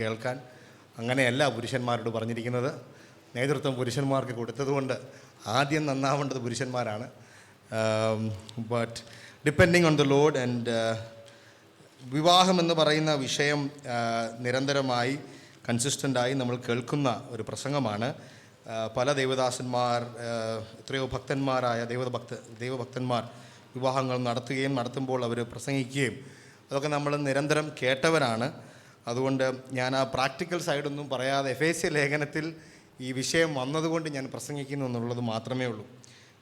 കേൾക്കാൻ. അങ്ങനെയല്ല പുരുഷന്മാരോട് പറഞ്ഞിരിക്കുന്നത്. നേതൃത്വം പുരുഷന്മാർക്ക് കൊടുത്തതുകൊണ്ട് ആദ്യം നന്നാവേണ്ടത് പുരുഷന്മാരാണ്. But depending on the Lord and വിവാഹം എന്ന് പറയുന്ന വിഷയം നിരന്തരമായി കൺസിസ്റ്റൻ്റായി നമ്മൾ കേൾക്കുന്ന ഒരു പ്രസംഗമാണ്. പല ദൈവദാസന്മാർ, എത്രയോ ഭക്തന്മാരായ ദൈവഭക്തന്മാർ വിവാഹങ്ങൾ നടത്തുമ്പോൾ അവർ പ്രസംഗിക്കുകയും അതൊക്കെ നമ്മൾ നിരന്തരം കേട്ടവരാണ്. അതുകൊണ്ട് ഞാൻ ആ പ്രാക്ടിക്കൽ സൈഡൊന്നും പറയാതെ എഫേസ്യ ലേഖനത്തിൽ ഈ വിഷയം വന്നതുകൊണ്ട് ഞാൻ പ്രസംഗിക്കുന്നു എന്നുള്ളത് മാത്രമേ ഉള്ളൂ.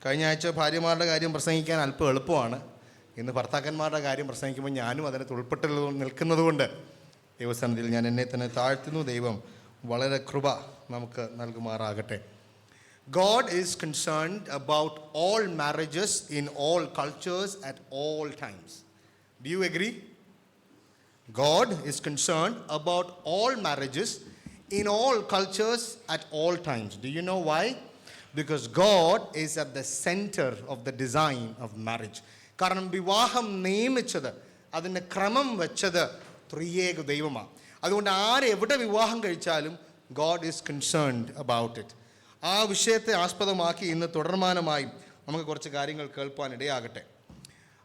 കഴിഞ്ഞ ആഴ്ച ഭാര്യമാരുടെ കാര്യം പ്രസംഗിക്കാൻ അല്പം എളുപ്പമാണ്. ഇന്ന് ഭർത്താക്കന്മാരുടെ കാര്യം പ്രസംഗിക്കുമ്പോൾ ഞാനും അതിനകത്ത് ഉൾപ്പെട്ട് നിൽക്കുന്നതുകൊണ്ട് ദൈവസ്ഥാനത്തിൽ ഞാൻ എന്നെ തന്നെ താഴ്ത്തുന്നു. ദൈവം വളരെ കൃപ നമുക്ക് നൽകുമാറാകട്ടെ. God is concerned about all marriages in all cultures at all times. Do you agree? God is concerned about all marriages in all cultures at all times. Do you know why? Because God is at the center of the design of marriage. കാരണം വിവാഹം നിയമിച്ചത്, അതിൻ്റെ ക്രമം വെച്ചത് ത്രിയേക ദൈവമാണ്. അതുകൊണ്ട് ആരെവിടെ വിവാഹം കഴിച്ചാലും God is concerned about it. ആ വിഷയത്തെ ആസ്പദമാക്കി ഇന്ന് തുടർമാനമായി നമുക്ക് കുറച്ച് കാര്യങ്ങൾ കേൾപ്പാൻ ഇടയാകട്ടെ.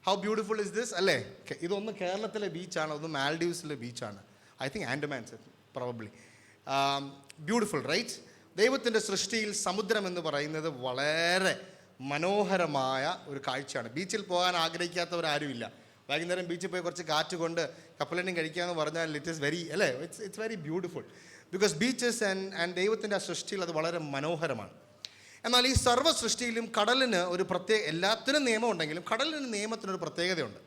ഹൗ ബ്യൂട്ടിഫുൾ ഇസ് ദിസ് അല്ലേ? ഇതൊന്ന് കേരളത്തിലെ ബീച്ചാണ്, ഒന്ന് മാൽഡീവ്സിലെ ബീച്ചാണ്. I think Andamans probably. Beautiful right? ദൈവത്തിൻ്റെ സൃഷ്ടിയിൽ സമുദ്രം എന്ന് പറയുന്നത് വളരെ മനോഹരമായ ഒരു കാഴ്ചയാണ്. ബീച്ചിൽ പോകാൻ ആഗ്രഹിക്കാത്തവരാരുമില്ല. വൈകുന്നേരം ബീച്ചിൽ പോയി കുറച്ച് കാറ്റ് കൊണ്ട് കപ്പലണ്ടിയും കഴിക്കാമെന്ന് പറഞ്ഞാൽ ഇറ്റ് ഈസ് വെരി അല്ലേ, it's very beautiful. Because beaches and ദൈവത്തിൻ്റെ ആ സൃഷ്ടിയിൽ അത് വളരെ മനോഹരമാണ്. എന്നാൽ ഈ സർവ്വ സൃഷ്ടിയിലും കടലിന് ഒരു എല്ലാത്തിനും നിയമം ഉണ്ടെങ്കിലും കടലിന് നിയമത്തിനൊരു പ്രത്യേകതയുണ്ട്.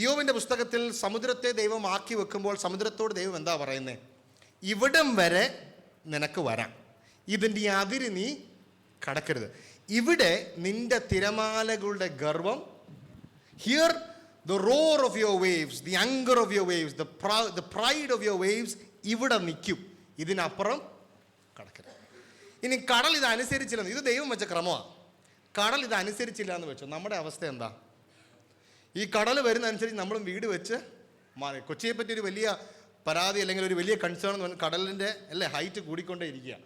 ഇയ്യോബിൻ്റെ പുസ്തകത്തിൽ സമുദ്രത്തെ ദൈവം ആക്കി വെക്കുമ്പോൾ സമുദ്രത്തോട് ദൈവം എന്താ പറയുന്നത്? ഇവിടം വരെ നിനക്ക് വരാം, ഇതിൻ്റെ അതിര് നീ കടക്കരുത്. ഇവിടെ നിന്റെ തിരമാലകളുടെ ഗർവം, here the roar of your waves, the anger of your waves, the pride of your waves ഇവിടെ നിൽക്കും, ഇതിനപ്പുറം കടക്കരുത്. ഇനി കടൽ ഇത് അനുസരിച്ചില്ലെന്ന്, ഇത് ദൈവം വെച്ച ക്രമമാണ്. കടൽ ഇത് അനുസരിച്ചില്ല എന്ന് വെച്ചോ, നമ്മുടെ അവസ്ഥ എന്താ? ഈ കടൽ വരുന്നതനുസരിച്ച് നമ്മളും വീട് വെച്ച് മാറി. കൊച്ചിയെപ്പറ്റി ഒരു വലിയ പരാതി അല്ലെങ്കിൽ ഒരു വലിയ കൺസേൺ എന്ന് പറഞ്ഞാൽ കടലിൻ്റെ അല്ലേ ഹൈറ്റ് കൂടിക്കൊണ്ടേ ഇരിക്കുക.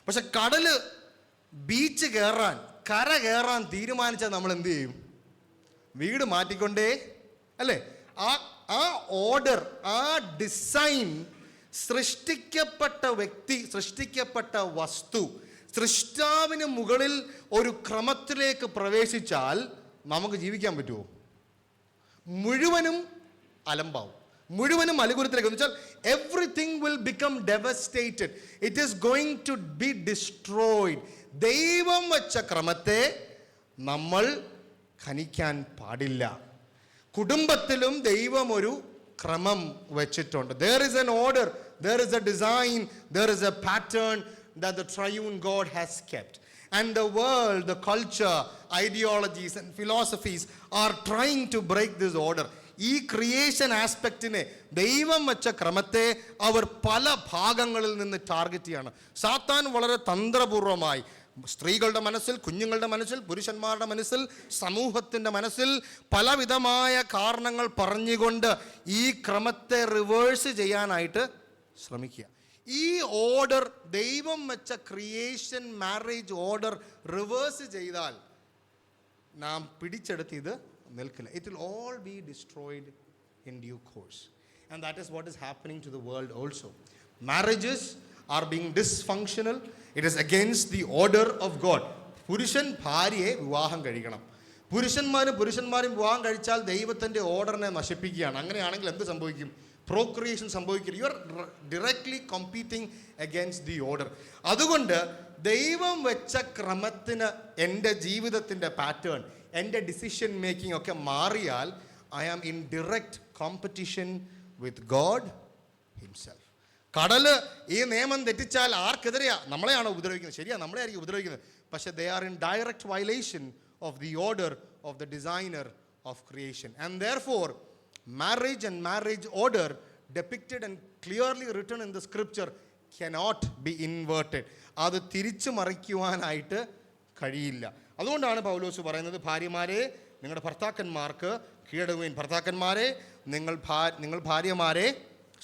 പക്ഷെ കടൽ ബീച്ച് കയറാൻ, കര കയറാൻ തീരുമാനിച്ചാൽ നമ്മൾ എന്ത് ചെയ്യും? വീട് മാറ്റിക്കൊണ്ടേ അല്ലേ? ആ ഓർഡർ, ആ ഡിസൈൻ, സൃഷ്ടിക്കപ്പെട്ട വ്യക്തി, സൃഷ്ടിക്കപ്പെട്ട വസ്തു സൃഷ്ടാവിന് മുകളിൽ ഒരു ക്രമത്തിലേക്ക് പ്രവേശിച്ചാൽ നമുക്ക് ജീവിക്കാൻ പറ്റുമോ? മുഴുവനും അലമ്പാവും, മുഴുവനും അലുകുലത്തിലേക്ക്. എന്ന് വെച്ചാൽ everything will become devastated, it is going to be destroyed. ദൈവം വെച്ച ക്രമത്തെ നമ്മൾ ഖനിക്കാൻ പാടില്ല. കുടുംബത്തിലും ദൈവം ഒരു ക്രമം വെച്ചിട്ടുണ്ട്. There is an order, there is a design, there is a pattern that the triune God has kept. And the world, the culture, ideologies and philosophies are trying to break this order. ഈ creation ആസ്പെക്റ്റിനെ, ദൈവം വെച്ച ക്രമത്തെ അവർ പല ഭാഗങ്ങളിൽ നിന്ന് target ചെയ്യാണ്. സാത്താൻ വളരെ തന്ത്രപൂർവമായി സ്ത്രീകളുടെ മനസ്സിൽ, കുഞ്ഞുങ്ങളുടെ മനസ്സിൽ, പുരുഷന്മാരുടെ മനസ്സിൽ, സമൂഹത്തിൻ്റെ മനസ്സിൽ പലവിധമായ കാരണങ്ങൾ പറഞ്ഞുകൊണ്ട് ഈ ക്രമത്തെ റിവേഴ്സ് ചെയ്യാനായിട്ട് ശ്രമിക്കുക. ഈ ഓർഡർ, ദൈവം വെച്ച ക്രിയേഷൻ മാരേജ് ഓർഡർ റിവേഴ്സ് ചെയ്താൽ നാം പിടിച്ചെടുത്ത് ഇത് നിൽക്കില്ല. It will all be destroyed in due course. And that is what is happening to the world also. Marriages are being dysfunctional. It is against the order of God. പുരുഷൻ ഭാര്യയെ വിവാഹം കഴിക്കണം. പുരുഷന്മാരും വിവാഹം കഴിച്ചാൽ ദൈവത്തിൻ്റെ ഓർഡറിനെ നശിപ്പിക്കുകയാണ്. അങ്ങനെയാണെങ്കിൽ എന്ത് സംഭവിക്കും? പ്രോക്രിയേഷൻ സംഭവിക്കില്ല. You are directly competing against the order. അതുകൊണ്ട് ദൈവം വെച്ച ക്രമത്തിന് എൻ്റെ ജീവിതത്തിൻ്റെ പാറ്റേൺ, എൻ്റെ ഡിസിഷൻ മേക്കിംഗ് ഒക്കെ മാറിയാൽ I am in direct competition with God himself. കടല് ഈ നിയമം തെറ്റിച്ചാൽ ആർക്കെതിരെയാ? നമ്മളെയാണോ ഉപദ്രവിക്കുന്നത്? ശരിയാ, നമ്മളെ ആയിരിക്കും ഉപദ്രവിക്കുന്നത്. പക്ഷെ they are in direct violation of the order of the designer of creation. And therefore marriage and marriage order depicted and clearly written in the scripture cannot be inverted. അത് തിരിച്ചു മറിക്കുവാനായിട്ട് കഴിയില്ല. അതുകൊണ്ടാണ് പൗലോസ് പറയുന്നത്, ഭാര്യമാരെ നിങ്ങളുടെ ഭർത്താക്കന്മാർക്ക് കീഴടങ്ങുവിൻ, ഭർത്താക്കന്മാരെ നിങ്ങൾ ഭാര്യമാരെ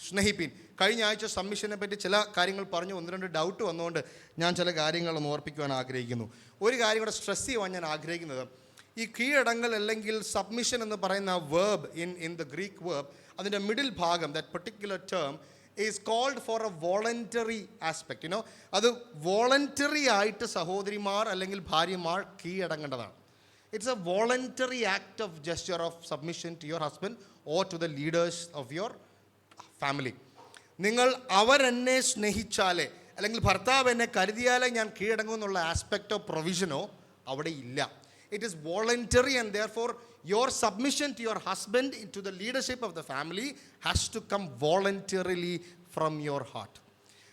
സ്നേഹിപ്പിൻ. കഴിഞ്ഞ ആഴ്ച സബ്മിഷനെ പറ്റി ചില കാര്യങ്ങൾ പറഞ്ഞു, 1-2 ഡൗട്ട് വന്നുകൊണ്ട് ഞാൻ ചില കാര്യങ്ങളൊന്ന് ഓർപ്പിക്കുവാൻ ആഗ്രഹിക്കുന്നു. ഒരു കാര്യം കൂടെ സ്ട്രെസ് ചെയ്യുവാൻ ഞാൻ ആഗ്രഹിക്കുന്നത്, ഈ കീഴടങ്ങൽ അല്ലെങ്കിൽ സബ്മിഷൻ എന്ന് പറയുന്ന verb in the Greek verb, അതിൻ്റെ മിഡിൽ ഭാഗം, that particular term is called for a voluntary aspect. You know, അത് വോളണ്ടറി ആയിട്ട് സഹോദരിമാർ അല്ലെങ്കിൽ ഭാര്യമാർ കീഴടങ്ങേണ്ടതാണ്. It's a voluntary act of gesture of submission to your husband or to the leaders of your family. നിങ്ങൾ അവരെന്നെ സ്നേഹിച്ചാലേ അല്ലെങ്കിൽ ഭർത്താവ് എന്നെ കരുതിയാലേ ഞാൻ കീഴടങ്ങുമെന്നുള്ള ആസ്പെക്റ്റോ പ്രൊവിഷനോ അവിടെ ഇല്ല. It is voluntary, and therefore your submission to your husband, to the leadership of the family, has to come voluntarily from your heart.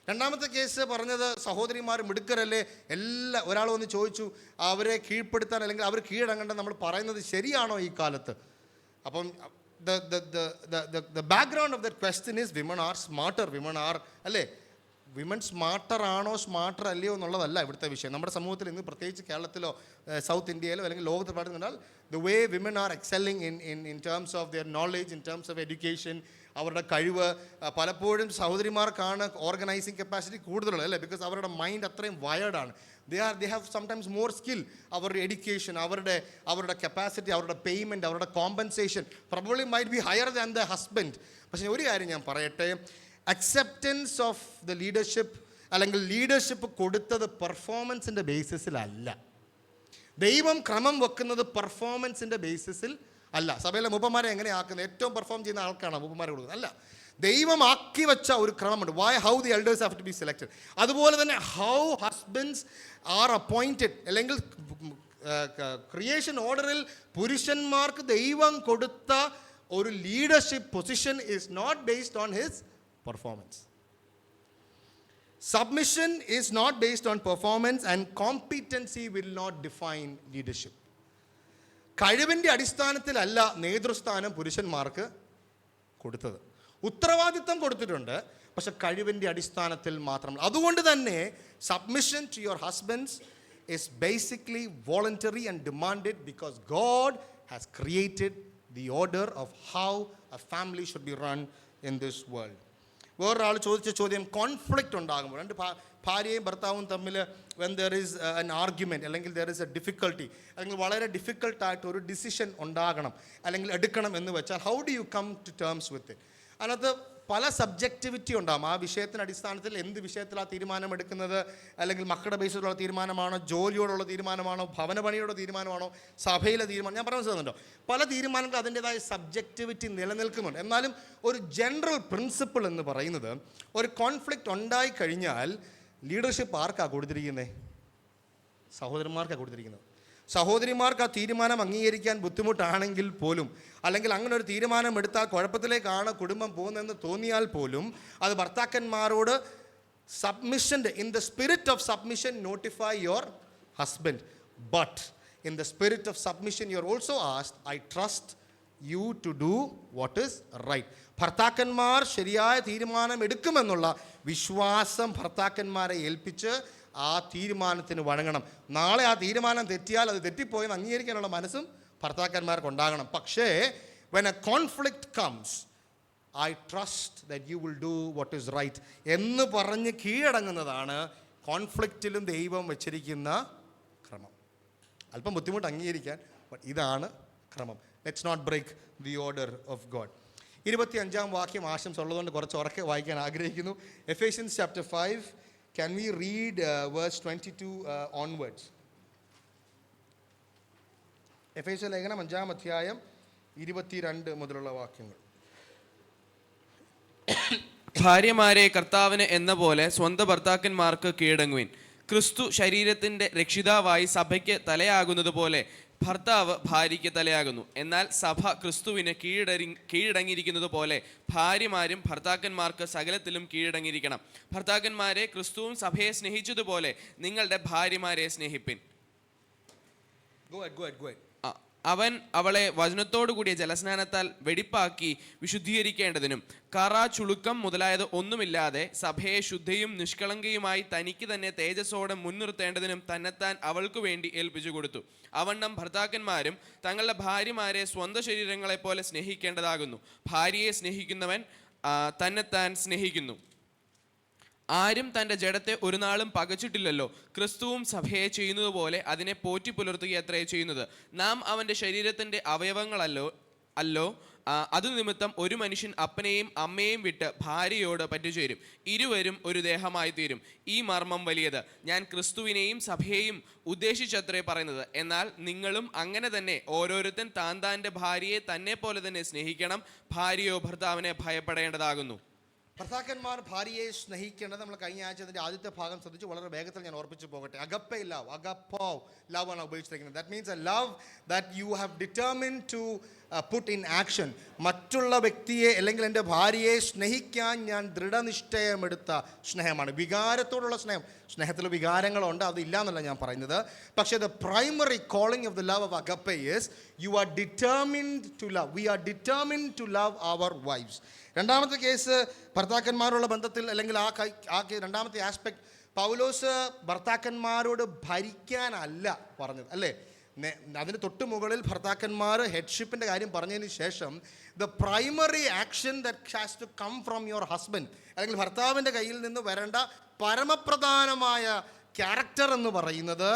രണ്ടാമത്തെ case പറഞ്ഞത്, സഹോദരിമാർ മിടുക്കരല്ലേ, ഒരാൾ വന്ന് ചോദിച്ചു അവരെ കീഴ്പ്പെടുത്താൻ അല്ലെങ്കിൽ അവർ കീഴടങ്ങേണ്ട നമ്മൾ പറയുന്നത് ശരിയാണോ ഈ കാലത്ത്? അപ്പം the background of that question is women are smarter, women are അല്ലേ, വിമൻ സ്മാർട്ടർ ആണോ സ്മാർട്ടർ അല്ലയോ എന്നുള്ളതല്ല ഇവിടുത്തെ വിഷയം. നമ്മുടെ സമൂഹത്തിൽ ഇന്ന് പ്രത്യേകിച്ച് കേരളത്തിലോ സൗത്ത് ഇന്ത്യയിലോ അല്ലെങ്കിൽ ലോകത്ത് പാടുന്നാൽ the way women are excelling in terms of their knowledge, in terms of education, അവരുടെ കഴിവ്, പലപ്പോഴും സഹോദരിമാർക്കാണ് ഓർഗനൈസിങ് കപ്പാസിറ്റി കൂടുതലുള്ളത് അല്ലേ, ബിക്കോസ് അവരുടെ മൈൻഡ് അത്രയും വയേർഡാണ്. they have sometimes more skill. അവരുടെ എഡ്യൂക്കേഷൻ, അവരുടെ കപ്പാസിറ്റി, അവരുടെ പേയ്മെൻറ്റ്, അവരുടെ compensation probably might be higher than the husband. പക്ഷേ ഒരു കാര്യം ഞാൻ പറയട്ടെ, അക്സെപ്റ്റൻസ് ഓഫ് ദ ലീഡർഷിപ്പ് അല്ലെങ്കിൽ ലീഡർഷിപ്പ് കൊടുത്തത് പെർഫോമൻസിൻ്റെ ബേസിസിലല്ല. ദൈവം ക്രമം വെക്കുന്നത് പെർഫോമൻസിൻ്റെ ബേസിസിൽ അല്ല. സഭയിലെ മൂപ്പന്മാരെ എങ്ങനെ ആക്കുന്നത്? ഏറ്റവും പെർഫോം ചെയ്യുന്ന ആൾക്കാണ് മൂപ്പന്മാരെ കൊടുക്കുന്നത്? അല്ല, ദൈവം ആക്കി വെച്ച ഒരു ക്രമമുണ്ട്. How the elders have to be selected. അതുപോലെ തന്നെ ഹൗ ഹസ്ബൻഡ്സ് ആർ അപ്പോയിൻറ്റഡ്, അല്ലെങ്കിൽ ക്രിയേഷൻ ഓർഡറിൽ പുരുഷന്മാർക്ക് ദൈവം കൊടുത്ത ഒരു leadership position is not based on his performance. Submission is not based on performance, and competency will not define leadership. കഴിവിൻ്റെ അടിസ്ഥാനത്തിലല്ല നേതൃസ്ഥാനം പുരുഷന്മാർക്ക് കൊടുത്തത്. ഉത്തരവാദിത്തം കൊടുത്തിട്ടുണ്ട്, പക്ഷെ കഴിവിൻ്റെ അടിസ്ഥാനത്തിൽ മാത്രമല്ല. അതുകൊണ്ട് തന്നെ submission to your husbands is basically voluntary and demanded because God has created the order of how a family should be run in this world. വേറൊരാൾ ചോദിച്ച ചോദ്യം, കോൺഫ്ലിക്റ്റ് ഉണ്ടാകുമ്പോൾ രണ്ട് ഭാര്യയും ഭർത്താവും തമ്മിൽ when there is an argument അല്ലെങ്കിൽ there is A difficulty, അല്ലെങ്കിൽ വളരെ ഡിഫിക്കൽട്ടായിട്ട് ഒരു ഡിസിഷൻ ഉണ്ടാകണം അല്ലെങ്കിൽ എടുക്കണം എന്ന് വെച്ചാൽ how do you come to terms with it? അതിനകത്ത് പല സബ്ജക്റ്റിവിറ്റി ഉണ്ടാകും. ആ വിഷയത്തിൻ്റെ അടിസ്ഥാനത്തിൽ എന്ത് വിഷയത്തിലാണ് തീരുമാനം എടുക്കുന്നത്, അല്ലെങ്കിൽ മക്കളുടെ ബേസിലുള്ള തീരുമാനമാണോ, ജോലിയോടുള്ള തീരുമാനമാണോ, ഭവനപണിയുടെ തീരുമാനമാണോ, സഭയിലെ തീരുമാനം, ഞാൻ പറഞ്ഞു തരുന്നുണ്ടോ? പല തീരുമാനങ്ങൾ അതിൻ്റേതായ സബ്ജക്റ്റിവിറ്റി നിലനിൽക്കുന്നുണ്ട്. എന്നാലും ഒരു ജനറൽ പ്രിൻസിപ്പിൾ എന്ന് പറയുന്നത്, ഒരു കോൺഫ്ലിക്റ്റ് ഉണ്ടായിക്കഴിഞ്ഞാൽ ലീഡർഷിപ്പ് ആർക്കാണ് കൊടുത്തിരിക്കുന്നത്? സഹോദരന്മാർക്കാണ് കൊടുത്തിരിക്കുന്നത്. സഹോദരിമാർക്ക് ആ തീരുമാനം അംഗീകരിക്കാൻ ബുദ്ധിമുട്ടാണെങ്കിൽ പോലും, അല്ലെങ്കിൽ അങ്ങനെ ഒരു തീരുമാനം എടുത്താൽ കുഴപ്പത്തിലേക്കാണ് കുടുംബം പോകുന്നതെന്ന് തോന്നിയാൽ പോലും, അത് ഭർത്താക്കന്മാരോട് സബ്മിഷൻ്റെ in the spirit of submission notify your husband. But in the spirit of submission you are also asked, I trust you to do what is right. ഭർത്താക്കന്മാർ ശരിയായ തീരുമാനം എടുക്കുമെന്നുള്ള വിശ്വാസം ഭർത്താക്കന്മാരെ ഏൽപ്പിച്ച് ആ തീരുമാനത്തിന് വഴങ്ങണം. നാളെ ആ തീരുമാനം തെറ്റിയാൽ അത് തെറ്റിപ്പോയെന്ന് അംഗീകരിക്കാനുള്ള മനസ്സും ഭർത്താക്കന്മാർക്ക് ഉണ്ടാകണം. പക്ഷേ when a conflict comes, I trust that you will do what is right എന്ന് പറഞ്ഞ് കീഴടങ്ങുന്നതാണ് കോൺഫ്ലിക്റ്റിലും ദൈവം വെച്ചിരിക്കുന്ന ക്രമം. അല്പം ബുദ്ധിമുട്ട് അംഗീകരിക്കാൻ, ബട്ട് ഇതാണ് ക്രമം. Let's not break the order of God. 25-ാം വാക്യം ആശംസ ഉള്ളതുകൊണ്ട് കുറച്ച് ഉറക്കെ വായിക്കാൻ ആഗ്രഹിക്കുന്നു. Ephesians chapter 5. Can we read verse 22 onwards? എഫേസ്യ ലേഖനം 5-ാം അധ്യായം 22 മുതലുള്ള വാക്യങ്ങൾ. ഭാര്യമാരെ കർത്താവിന് എന്ന പോലെ സ്വന്തം ഭർത്താക്കന്മാർക്ക് കീഴടങ്ങുവിൻ. ക്രിസ്തു ശരീരത്തിന്റെ രക്ഷിതാവായി സഭയ്ക്ക് തലയാകുന്നത് പോലെ ഭർത്താവ് ഭാര്യയ്ക്ക് തലയാകുന്നു. എന്നാൽ സഭ ക്രിസ്തുവിന് കീഴടങ്ങിയിരിക്കുന്നത് പോലെ ഭാര്യമാരും ഭർത്താക്കന്മാർക്ക് സകലത്തിലും കീഴടങ്ങിയിരിക്കണം. ഭർത്താക്കന്മാരെ ക്രിസ്തുവും സഭയെ സ്നേഹിച്ചതുപോലെ നിങ്ങളുടെ ഭാര്യമാരെ സ്നേഹിപ്പിൻ. അവൻ അവളെ വചനത്തോടു കൂടിയ ജലസ്നാനത്താൽ വെടിപ്പാക്കി വിശുദ്ധീകരിക്കേണ്ടതിനും കറ ചുളുക്കം മുതലായത് ഒന്നുമില്ലാതെ സഭയെ ശുദ്ധയും നിഷ്കളങ്കയുമായി തനിക്ക് തന്നെ തേജസ്സോടെ മുൻനിർത്തേണ്ടതിനും തന്നെത്താൻ അവൾക്കു വേണ്ടി ഏൽപ്പിച്ചു കൊടുത്തു. അവണ്ണം ഭർത്താക്കന്മാരും തങ്ങളുടെ ഭാര്യമാരെ സ്വന്തം ശരീരങ്ങളെപ്പോലെ സ്നേഹിക്കേണ്ടതാകുന്നു. ഭാര്യയെ സ്നേഹിക്കുന്നവൻ തന്നെത്താൻ സ്നേഹിക്കുന്നു. ആരും തന്റെ ജഡത്തെ ഒരു നാളും പകച്ചിട്ടില്ലല്ലോ. ക്രിസ്തുവും സഭയെ ചെയ്യുന്നത് പോലെ അതിനെ പോറ്റി പുലർത്തുകയത്രേ ചെയ്യുന്നത്. നാം അവന്റെ ശരീരത്തിന്റെ അവയവങ്ങളല്ലോ. അത് നിമിത്തം ഒരു മനുഷ്യൻ അപ്പനെയും അമ്മയെയും വിട്ട് ഭാര്യയോട് പറ്റുചേരും, ഇരുവരും ഒരു ദേഹമായി തീരും. ഈ മർമ്മം വലിയത്. ഞാൻ ക്രിസ്തുവിനെയും സഭയെയും ഉദ്ദേശിച്ചത്രേ പറയുന്നത്. എന്നാൽ നിങ്ങളും അങ്ങനെ തന്നെ ഓരോരുത്തൻ താൻ്റെ ഭാര്യയെ തന്നെ പോലെ തന്നെ സ്നേഹിക്കണം. ഭാര്യയോ ഭർത്താവിനെ ഭയപ്പെടേണ്ടതാകുന്നു. ഭർത്താക്കന്മാർ ഭാര്യയെ സ്നേഹിക്കേണ്ടത് നമ്മൾ കഴിഞ്ഞ ആഴ്ച അതിൻ്റെ ആദ്യത്തെ ഭാഗം ശ്രദ്ധിച്ച് വളരെ വേഗത്തിൽ ഞാൻ ഓർപ്പിച്ച് പോകട്ടെ. അഗപ്പേ ലവ്, അഗപ്പോ ലവ് ആണ് ഉപയോഗിച്ചിരിക്കുന്നത്. That means a love that you have determine to put in action. മറ്റുള്ള വ്യക്തിയെ അല്ലെങ്കിൽ എൻ്റെ ഭാര്യയെ സ്നേഹിക്കാൻ ഞാൻ ദൃഢനിശ്ചയമെടുത്ത സ്നേഹമാണ്. വികാരത്തോടുള്ള സ്നേഹം. സ്നേഹത്തിൽ വികാരങ്ങളുണ്ട്, അതില്ല എന്നല്ല ഞാൻ പറയുന്നത്. പക്ഷേ the primary calling of the love of agape is you are determined to love. We are determined to love our wives. രണ്ടാമത്തെ കേസ് ഭർത്താക്കന്മാരുള്ള ബന്ധത്തിൽ അല്ലെങ്കിൽ രണ്ടാമത്തെ ആസ്പെക്ട്, പൗലോസ് ഭർത്താക്കന്മാരോട് ഭരിക്കാനല്ല പറഞ്ഞത്, അല്ലേ? അതിന് തൊട്ട് മുകളിൽ ഭർത്താക്കന്മാർ ഹെഡ്ഷിപ്പിൻ്റെ കാര്യം പറഞ്ഞതിന് ശേഷം the primary action that has to come from your husband, അല്ലെങ്കിൽ ഭർത്താവിൻ്റെ കയ്യിൽ നിന്ന് വരേണ്ട പരമപ്രധാനമായ ക്യാരക്ടർ എന്ന് പറയുന്നത്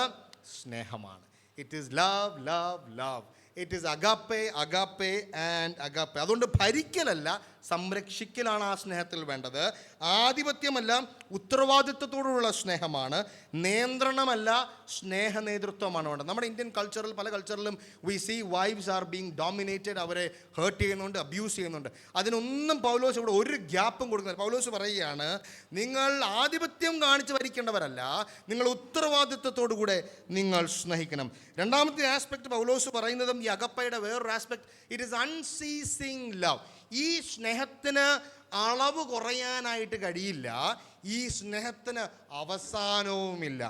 സ്നേഹമാണ്. It is love, love, love. It is agape, agape and agape. അതുകൊണ്ട് ഭരിക്കലല്ല, സംരക്ഷിക്കലാണ് ആ സ്നേഹത്തിൽ വേണ്ടത്. ആധിപത്യമല്ല, ഉത്തരവാദിത്വത്തോടുള്ള സ്നേഹമാണ്. നിയന്ത്രണമല്ല, സ്നേഹ നേതൃത്വമാണ് വേണ്ടത്. നമ്മുടെ ഇന്ത്യൻ കൾച്ചറിൽ, പല കൾച്ചറിലും we see wives are being dominated. അവരെ ഹേർട്ട് ചെയ്യുന്നുണ്ട്, അബ്യൂസ് ചെയ്യുന്നുണ്ട്. അതിനൊന്നും പൗലോസ് ഇവിടെ ഒരു ഗ്യാപ്പും കൊടുക്കുന്നില്ല. പൗലോസ് പറയുകയാണ്, നിങ്ങൾ ആധിപത്യം കാണിച്ച് ഭരിക്കേണ്ടവരല്ല, നിങ്ങൾ ഉത്തരവാദിത്വത്തോടു കൂടെ നിങ്ങൾ സ്നേഹിക്കണം. രണ്ടാമത്തെ ആസ്പെക്ട് പൗലോസ് പറയുന്നതും ഈ അഗപ്പയുടെ വേറൊരു aspect, it is unceasing love. ഈ സ്നേഹത്തിന് അളവ് കുറയാനായിട്ട് കഴിയില്ല, ഈ സ്നേഹത്തിന് അവസാനവുമില്ല.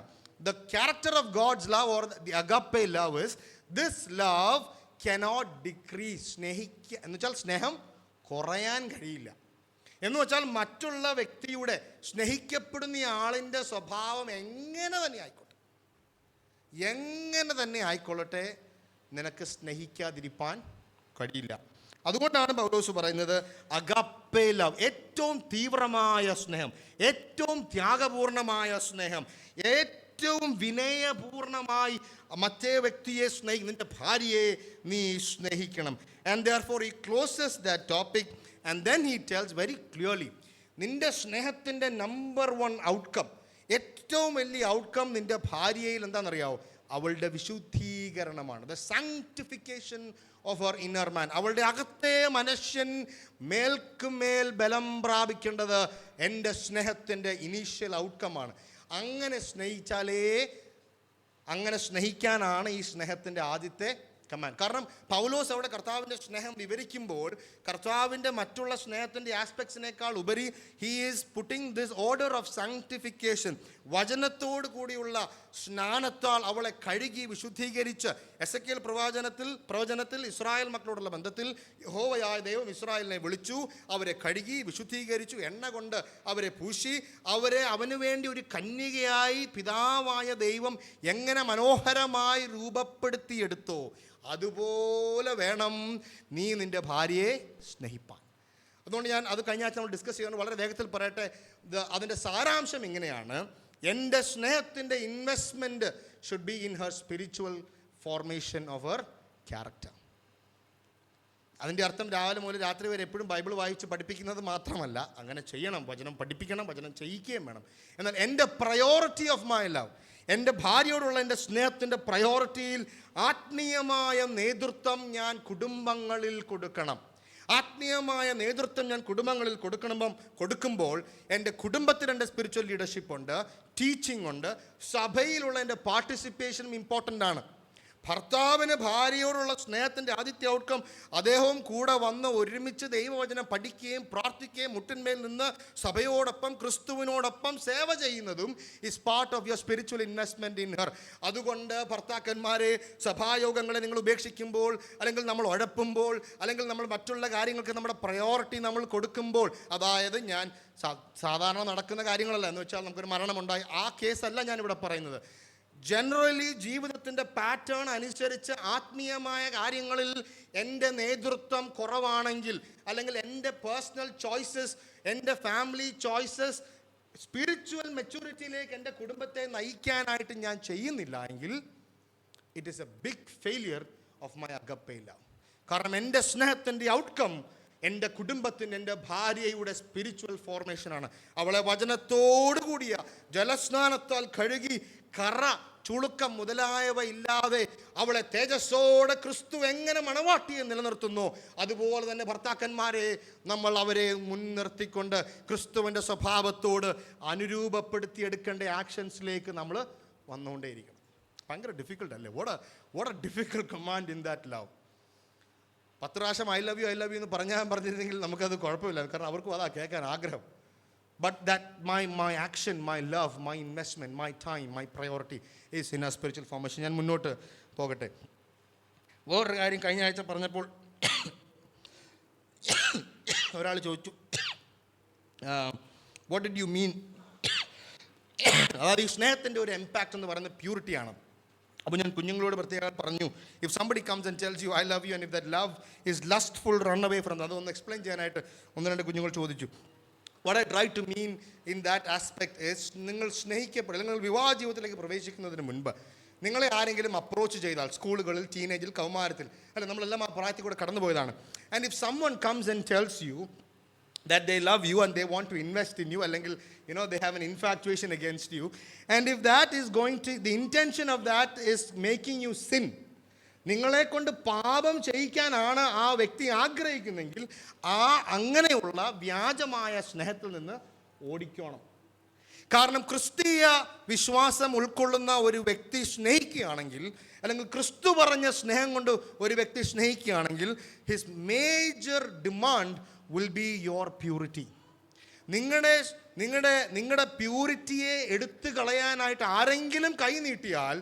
The character of God's love or the agape love is this love cannot decrease. എന്ന് വെച്ചാൽ സ്നേഹം കുറയാൻ കഴിയില്ല. എന്ന് വെച്ചാൽ മറ്റുള്ള വ്യക്തിയുടെ, സ്നേഹിക്കപ്പെടുന്ന ആളിൻ്റെ സ്വഭാവം എങ്ങനെ തന്നെ ആയിക്കൊള്ളട്ടെ, നിനക്ക് സ്നേഹിക്കാതിരിപ്പാൻ കഴിയില്ല. അതുകൊണ്ടാണ് പൗലോസ് പറയുന്നത് അഗാപ്പേ ലവ്, ഏറ്റവും തീവ്രമായ സ്നേഹം, ഏറ്റവും ത്യാഗപൂർണമായ സ്നേഹം, ഏറ്റവും വിനയപൂർണമായി മറ്റേ വ്യക്തിയെ നിന്റെ ഭാര്യയെ നീ സ്നേഹിക്കണം. And therefore he closes that topic and then he tells very clearly, നിന്റെ സ്നേഹത്തിൻ്റെ നമ്പർ 1 ഔട്ട്കം, ഏറ്റവും വലിയ ഔട്ട്കം നിന്റെ ഭാര്യയിൽ എന്താണെന്നറിയാവോ? അവളുടെ വിശുദ്ധീകരണമാണ്. The sanctification of our inner man. അവളുടെ അകത്തെ മനുഷ്യൻ മേൽക്കുമേൽ ബലം പ്രാപിക്കേണ്ടത് എൻ്റെ സ്നേഹത്തിൻ്റെ ഇനീഷ്യൽ ഔട്ട്കമാണ്. അങ്ങനെ സ്നേഹിക്കാനാണ് ഈ സ്നേഹത്തിൻ്റെ ആദ്യത്തെ കമാൻഡ്. കാരണം പൗലോസ് അവിടെ കർത്താവിൻ്റെ സ്നേഹം വിവരിക്കുമ്പോൾ കർത്താവിൻ്റെ മറ്റുള്ള സ്നേഹത്തിൻ്റെ ആസ്പെക്ട്സിനേക്കാൾ ഉപരി he is putting this order of sanctification. വചനത്തോടു കൂടിയുള്ള സ്നാനത്താൽ അവളെ കഴുകി വിശുദ്ധീകരിച്ച്, എസെക്കിയേൽ പ്രവചനത്തിൽ ഇസ്രായേൽ മക്കളോടുള്ള ബന്ധത്തിൽ യഹോവയായ ദൈവം ഇസ്രായേലിനെ വിളിച്ചു, അവരെ കഴുകി വിശുദ്ധീകരിച്ചു, എണ്ണ കൊണ്ട് അവരെ പൂശി, അവരെ അവന് വേണ്ടി ഒരു കന്യകയായി പിതാവായ ദൈവം എങ്ങനെ മനോഹരമായി രൂപപ്പെടുത്തിയെടുത്തോ അതുപോലെ വേണം നീ നിൻ്റെ ഭാര്യയെ സ്നേഹിപ്പാൻ. അതുകൊണ്ട് ഞാൻ അത് കഴിഞ്ഞ ആഴ്ച നമ്മൾ ഡിസ്കസ് ചെയ്യുന്നത് വളരെ വേഗത്തിൽ പറയട്ടെ. അതിൻ്റെ സാരാംശം ഇങ്ങനെയാണ്: എൻ്റെ സ്നേഹത്തിൻ്റെ investment should be in her spiritual formation of her character. അതിൻ്റെ അർത്ഥം രാവിലെ മുതൽ രാത്രി വരെ എപ്പോഴും ബൈബിൾ വായിച്ച് പഠിപ്പിക്കുന്നത് മാത്രമല്ല, അങ്ങനെ ചെയ്യണം, വചനം പഠിപ്പിക്കണം, വചനം ചെയ്യിക്കുകയും വേണം. എന്നാൽ എൻ്റെ പ്രയോറിറ്റി ഓഫ് മൈ ലവ്, എൻ്റെ ഭാര്യയോടുള്ള എൻ്റെ സ്നേഹത്തിൻ്റെ പ്രയോറിറ്റിയിൽ ആത്മീയമായ നേതൃത്വം ഞാൻ കുടുംബങ്ങളിൽ കൊടുക്കണം. ആത്മീയമായ നേതൃത്വം ഞാൻ കുടുംബങ്ങളിൽ കൊടുക്കുമ്പോൾ എൻ്റെ കുടുംബത്തിൽ എൻ്റെ സ്പിരിച്വൽ ലീഡർഷിപ്പ് ഉണ്ട്, ടീച്ചിങ് ഉണ്ട്, സഭയിലുള്ള എൻ്റെ പാർട്ടിസിപ്പേഷനും ഇമ്പോർട്ടൻ്റ് ആണ്. ഭർത്താവിന് ഭാര്യയോടുള്ള സ്നേഹത്തിൻ്റെ ആദ്യത്തെ ഔട്ട്കം അദ്ദേഹവും കൂടെ വന്ന് ഒരുമിച്ച് ദൈവവചനം പഠിക്കുകയും പ്രാർത്ഥിക്കുകയും മുട്ടിന്മേൽ നിന്ന് സഭയോടൊപ്പം ക്രിസ്തുവിനോടൊപ്പം സേവ ചെയ്യുന്നതും is part of your spiritual investment in her. അതുകൊണ്ട് ഭർത്താക്കന്മാരെ, സഭായോഗങ്ങളെ നിങ്ങൾ ഉപേക്ഷിക്കുമ്പോൾ, അല്ലെങ്കിൽ നമ്മൾ ഉഴപ്പുമ്പോൾ, അല്ലെങ്കിൽ നമ്മൾ മറ്റുള്ള കാര്യങ്ങൾക്ക് നമ്മുടെ പ്രയോറിറ്റി നമ്മൾ കൊടുക്കുമ്പോൾ, അതായത് ഞാൻ സാധാരണ നടക്കുന്ന കാര്യങ്ങളല്ല, എന്ന് വെച്ചാൽ നമുക്കൊരു മരണമുണ്ടായി, ആ കേസല്ല ഞാനിവിടെ പറയുന്നത്. ജനറലി ജീവിതത്തിൻ്റെ പാറ്റേൺ അനുസരിച്ച് ആത്മീയമായ കാര്യങ്ങളിൽ എൻ്റെ നേതൃത്വം കുറവാണെങ്കിൽ, അല്ലെങ്കിൽ എൻ്റെ പേഴ്സണൽ ചോയ്സസ്, എൻ്റെ ഫാമിലി ചോയ്സസ് സ്പിരിച്വൽ മെച്യൂരിറ്റിയിലേക്ക് എൻ്റെ കുടുംബത്തെ നയിക്കാനായിട്ട് ഞാൻ ചെയ്യുന്നില്ല എങ്കിൽ it is a big failure of my agape love. കാരണം എൻ്റെ സ്നേഹത്തിൻ്റെ ഔട്ട്കം എൻ്റെ കുടുംബത്തിൻ്റെ, എൻ്റെ ഭാര്യയുടെ സ്പിരിച്വൽ ഫോർമേഷനാണ്. അവളെ വചനത്തോടു കൂടിയ ജലസ്നാനത്താൽ കഴുകി കറ, ചുളുക്കം മുതലായവ ഇല്ലാതെ അവളെ തേജസ്സോടെ ക്രിസ്തു എങ്ങനെ മണവാട്ടിയെ നിലനിർത്തുന്നു, അതുപോലെ തന്നെ ഭർത്താക്കന്മാരെ നമ്മൾ അവരെ മുൻനിർത്തിക്കൊണ്ട് ക്രിസ്തുവിൻ്റെ സ്വഭാവത്തോട് അനുരൂപപ്പെടുത്തിയെടുക്കേണ്ട ആക്ഷൻസിലേക്ക് നമ്മൾ വന്നുകൊണ്ടേയിരിക്കണം. ഭയങ്കര ഡിഫിക്കൽട്ട് അല്ലേ? What A difficult command in that love. 10 പ്രാവശ്യം ഐ ലവ് യു എന്ന് പറഞ്ഞിരുന്നെങ്കിൽ നമുക്കത് കുഴപ്പമില്ല, കാരണം അവർക്കും അതാ കേൾക്കാൻ ആഗ്രഹം. But that my action, my love, my investment, my time, my priority is in a spiritual formation. ഞാൻ മുന്നോട്ട് പോകട്ടെ. വേറൊരു കാര്യം കഴിഞ്ഞ ആഴ്ച പറഞ്ഞപ്പോൾ ഒരാൾ ചോദിച്ചു, വാട്ട് ഡിഡ് യു മീൻ? അതായത് ഈ സ്നേഹത്തിൻ്റെ ഒരു ഇമ്പാക്റ്റ് എന്ന് പറയുന്നത് പ്യൂരിറ്റിയാണ്. അപ്പോൾ ഞാൻ കുഞ്ഞുങ്ങളോട് പ്രത്യേകം പറഞ്ഞു, if somebody comes and tells you I love you and if that love is lustful run away from, അതൊന്ന് എക്സ്പ്ലെയിൻ ചെയ്യാനായിട്ട് 1-2 കുഞ്ഞുങ്ങൾ ചോദിച്ചു. What I try to mean in that aspect is, നിങ്ങൾ സ്നേഹിക്കപ്പെടുക, നിങ്ങൾ വിവാഹ ജീവിതത്തിലേക്ക് പ്രവേശിക്കുന്നതിന് മുൻപ് നിങ്ങളെ ആരെങ്കിലും അപ്രോച്ച് ചെയ്താൽ, സ്കൂളുകളിൽ, ടീനേജിൽ, കൗമാരത്തിൽ, അല്ല നമ്മളെല്ലാം ആ പ്രായത്തിൽ കൂടെ കടന്നു പോയതാണ്. And if someone comes and tells you that they love you and they want to invest in you, അല്ലെങ്കിൽ they have an infatuation against you, and if that is going to, the intention of that is making you sin, നിങ്ങളെ കൊണ്ട് പാപം ചെയ്യിക്കാനാണ് ആ വ്യക്തി ആഗ്രഹിക്കുന്നെങ്കിൽ അങ്ങനെയുള്ള വ്യാജമായ സ്നേഹത്തിൽ നിന്ന് ഓടിക്കണം. കാരണം ക്രിസ്തീയ വിശ്വാസം ഉൾക്കൊള്ളുന്ന ഒരു വ്യക്തി സ്നേഹിക്കുകയാണെങ്കിൽ, അല്ലെങ്കിൽ ക്രിസ്തു പറഞ്ഞ സ്നേഹം കൊണ്ട് ഒരു വ്യക്തി സ്നേഹിക്കുകയാണെങ്കിൽ, his major demand will be your purity. നിങ്ങളുടെ പ്യൂരിറ്റിയെ എടുത്തു കളയാനായിട്ട് ആരെങ്കിലും കൈ നീട്ടിയാൽ,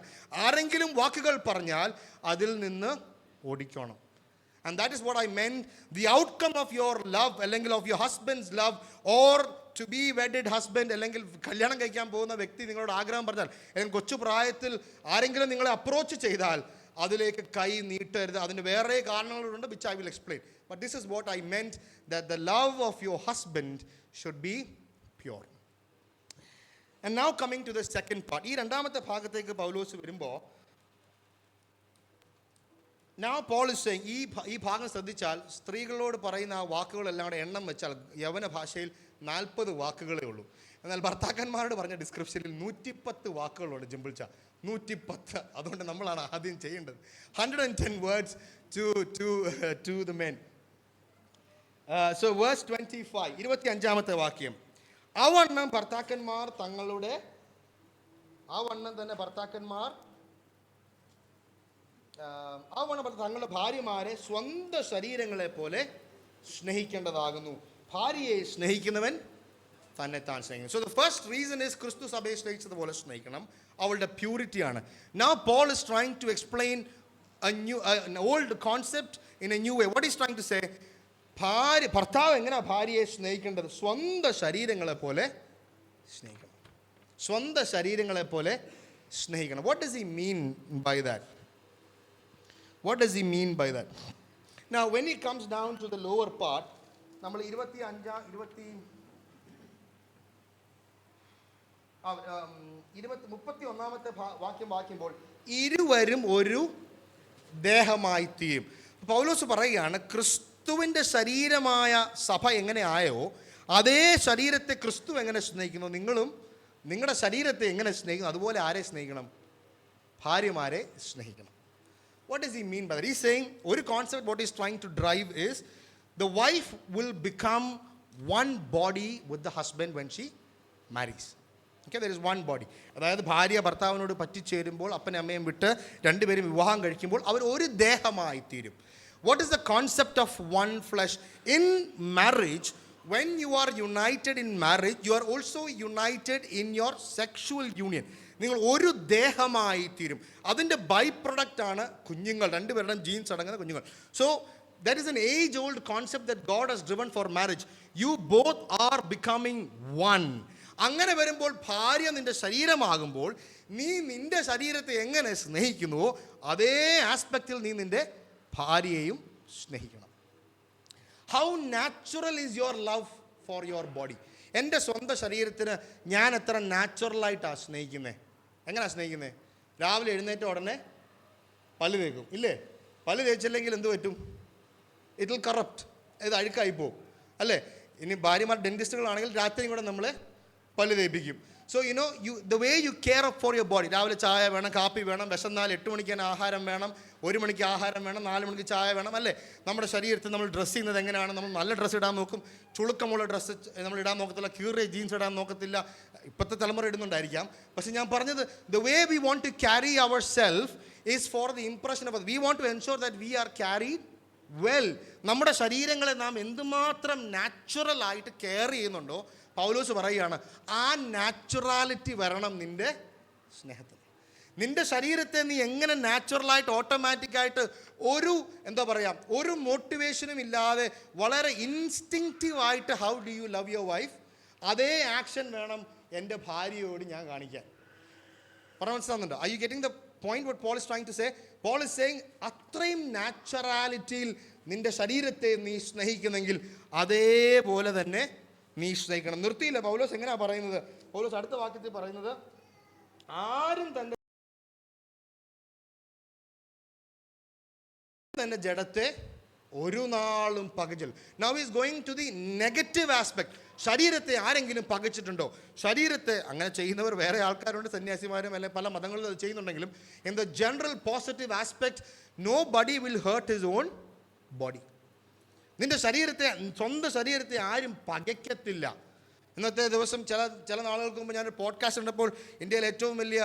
ആരെങ്കിലും വാക്കുകൾ പറഞ്ഞാൽ അതിൽ നിന്ന് ഓടിക്കണം. And that is what I meant. The outcome of your love, അല്ലെങ്കിൽ of your husband's love, or to be wedded husband, അല്ലെങ്കിൽ കല്യാണം കഴിക്കാൻ പോകുന്ന വ്യക്തി നിങ്ങളോട് ആഗ്രഹം പറഞ്ഞാൽ, അല്ലെങ്കിൽ കൊച്ചു പ്രായത്തിൽ ആരെങ്കിലും നിങ്ങളെ അപ്രോച്ച് ചെയ്താൽ അതിലേക്ക് കൈ നീട്ടരുത്. അതിന് വേറെ കാരണങ്ങളുണ്ട്, which I will explain. But this is what I meant, that the love of your husband should be pure. And now coming to the second part. ഈ രണ്ടാമത്തെ ഭാഗത്തേക്ക് പൗലോസ് വരുമ്പോൾ, now Paul is saying, ഈ ഭാഗം ശ്രദ്ധിച്ചാൽ സ്ത്രീകളോട് പറയുന്ന ആ വാക്കുകളെല്ലാം കൂടെ എണ്ണം വെച്ചാൽ യവന ഭാഷയിൽ 40 വാക്കുകളേ ഉള്ളൂ. എന്നാൽ ഭർത്താക്കന്മാരോട് പറഞ്ഞ ഡിസ്ക്രിപ്ഷനിൽ 110 വാക്കുകളുണ്ട്. ജിമ്പിൾച്ച 110. അതുകൊണ്ട് നമ്മളാണ് ആദ്യം ചെയ്യേണ്ടത്. 110 words to the men. So verse 25, 25ാമത്തെ വാക്യം, അവണ്ണം ഭർത്താക്കന്മാർ തങ്ങളുടെ, അവണ്ണം തന്നെ ഭർത്താക്കന്മാർ തങ്ങളുടെ ഭാര്യമാരെ സ്വന്തം ശരീരങ്ങളെ പോലെ സ്നേഹിക്കേണ്ടതാകുന്നു. ഭാര്യയെ സ്നേഹിക്കുന്നവൻ തന്നെ താൻ സ്നേഹിക്കുന്നു. So the first reason is ക്രിസ്തു സഭയെ സ്നേഹിച്ചതുപോലെ സ്നേഹിക്കണം, അവളുടെ പ്യൂരിറ്റിയാണ്. Now Paul is trying to explain an old concept in a new way. What he's trying to say, ഭർത്താവ് എങ്ങനെയാ ഭാര്യയെ സ്നേഹിക്കേണ്ടത്? സ്വന്തം ശരീരങ്ങളെ പോലെ സ്നേഹിക്കണം. സ്വന്തം ശരീരങ്ങളെ പോലെ സ്നേഹിക്കണം. What does he mean by that? What does he mean by that? Now when he comes down to the lower part, നമ്മൾ 31ാമത്തെ വാക്യം വായിക്കുമ്പോൾ, ഇരുവരും ഒരു ദേഹമായി തീരും. പൗലോസ് പറയുകയാണ്, ക്രിസ്തുവിൻ്റെ ശരീരമായ സഭ എങ്ങനെയായോ അതേ ശരീരത്തെ ക്രിസ്തു എങ്ങനെ സ്നേഹിക്കുന്നു, നിങ്ങളും നിങ്ങളുടെ ശരീരത്തെ എങ്ങനെ സ്നേഹിക്കുന്നു, അതുപോലെ ആരെ സ്നേഹിക്കണം? ഭാര്യമാരെ സ്നേഹിക്കണം. What does he mean by that? He's saying, one concept what he's trying to drive is, the wife will become one body with the husband when she marries. Okay, there is one body. അതായത് ഭാര്യ ഭർത്താവിനോട് പറ്റിച്ചേരുമ്പോൾ, അപ്പനും അമ്മയും വിട്ട് രണ്ടുപേരും വിവാഹം കഴിക്കുമ്പോൾ അവർ ഒരു ദേഹമായി തീരും. What is the concept of one flesh? In marriage, when you are united in marriage, you are also united in your sexual union. നിങ്ങൾ ഒരു ദേഹമായി തീരും. അതിൻ്റെ ബൈ പ്രൊഡക്റ്റ് ആണ് കുഞ്ഞുങ്ങൾ, രണ്ടുപേരുടെയും ജീൻസ് അടങ്ങുന്ന കുഞ്ഞുങ്ങൾ. So that is an age old concept that God has driven for marriage. You both are becoming one. അങ്ങനെ വരുമ്പോൾ ഭാര്യ നിന്റെ ശരീരമാകുമ്പോൾ നീ നിന്റെ ശരീരത്തെ എങ്ങനെ സ്നേഹിക്കുന്നുവോ അതേ ആസ്പെക്റ്റിൽ നീ നിന്റെ ഭാര്യയെയും സ്നേഹിക്കണം. How natural is your love for your body? എൻ്റെ സ്വന്തം ശരീരത്തിന് ഞാൻ എത്ര നാച്ചുറലായിട്ടാണ് സ്നേഹിക്കുന്നത്. എങ്ങനെയാണ് സ്നേഹിക്കുന്നത്? രാവിലെ എഴുന്നേറ്റ ഉടനെ പല്ല് തേക്കും, ഇല്ലേ? പല്ല് തേച്ചില്ലെങ്കിൽ എന്ത് പറ്റും? ഇറ്റ് വിൽ കറപ്റ്റ്, ഇത് അഴുക്കായി പോകും, അല്ലേ? ഇനി ഭാര്യമാർ ഡെൻറ്റിസ്റ്റുകളാണെങ്കിൽ രാത്രിയും കൂടെ നമ്മളെ പല്ല് തേപ്പിക്കും. So the way you care up for your body. രാവിലെ ചായ വേണം, കാപ്പി വേണം, വിശന്നാൽ 8 മണിക്ക് തന്നെ ആഹാരം വേണം, 1 മണിക്ക് ആഹാരം വേണം, 4 മണിക്ക് ചായ വേണം, അല്ലേ? നമ്മുടെ ശരീരത്തിൽ നമ്മൾ ഡ്രസ്സ് ചെയ്യുന്നത് എങ്ങനെയാണ്? നമ്മൾ നല്ല ഡ്രസ്സ് ഇടാൻ നോക്കും, ചുളുക്കമുള്ള ഡ്രസ്സ് നമ്മൾ ഇടാൻ നോക്കത്തില്ല, കീറിയ ജീൻസ് ഇടാൻ നോക്കത്തില്ല. ഇപ്പോഴത്തെ തലമുറ ഇടുന്നുണ്ടായിരിക്കാം, പക്ഷെ ഞാൻ പറഞ്ഞത് the way we want to carry our self is for the impression of we want to ensure that we are carried well. നമ്മുടെ ശരീരങ്ങളെ നാം എന്തുമാത്രം നാച്ചുറലായിട്ട് കെയർ ചെയ്യുന്നുണ്ടോ, പൗലോസ് പറയുകയാണ്, ആ നാച്ചുറാലിറ്റി വരണം നിൻ്റെ സ്നേഹത്തിൽ. നിൻ്റെ ശരീരത്തെ നീ എങ്ങനെ നാച്ചുറലായിട്ട് ഓട്ടോമാറ്റിക്കായിട്ട് ഒരു മോട്ടിവേഷനും ഇല്ലാതെ വളരെ ഇൻസ്റ്റിങ്ക്റ്റീവായിട്ട് how do you love your wife, അതേ ആക്ഷൻ വേണം എൻ്റെ ഭാര്യയോട് ഞാൻ കാണിക്കാൻ. പറഞ്ഞ മനസ്സിലാവുന്നുണ്ടോ? Are you getting the point what Paul is trying to say? Paul is saying അത്രയും നാച്ചുറാലിറ്റിയിൽ നിൻ്റെ ശരീരത്തെ നീ സ്നേഹിക്കുന്നെങ്കിൽ അതേപോലെ തന്നെ നീ സ്നേഹിക്കണം. നിർത്തിയില്ല പൗലോസ്. എങ്ങനെയാണ് പറയുന്നത്? പൗലോസ് അടുത്ത വാക്യത്തിൽ പറയുന്നത്, ആരും തൻ്റെ ജഡത്തെ ഒരു നാളും പകച്ചിൽ. Now is going to the negative aspect. ശരീരത്തെ ആരെങ്കിലും പകച്ചിട്ടുണ്ടോ? ശരീരത്തെ അങ്ങനെ ചെയ്യുന്നവർ വേറെ ആൾക്കാരുണ്ട്, സന്യാസിമാരും അല്ലെങ്കിൽ പല മതങ്ങളിലും അത് ചെയ്യുന്നുണ്ടെങ്കിലും in the general positive aspect nobody will hurt his own body. നിൻ്റെ ശരീരത്തെ, സ്വന്തം ശരീരത്തെ ആരും പകയ്ക്കത്തില്ല. ഇന്നത്തെ ദിവസം ചില നാളുകൾക്ക് മുമ്പ് ഞാനൊരു പോഡ്കാസ്റ്റ് കണ്ടപ്പോൾ ഇന്ത്യയിൽ ഏറ്റവും വലിയ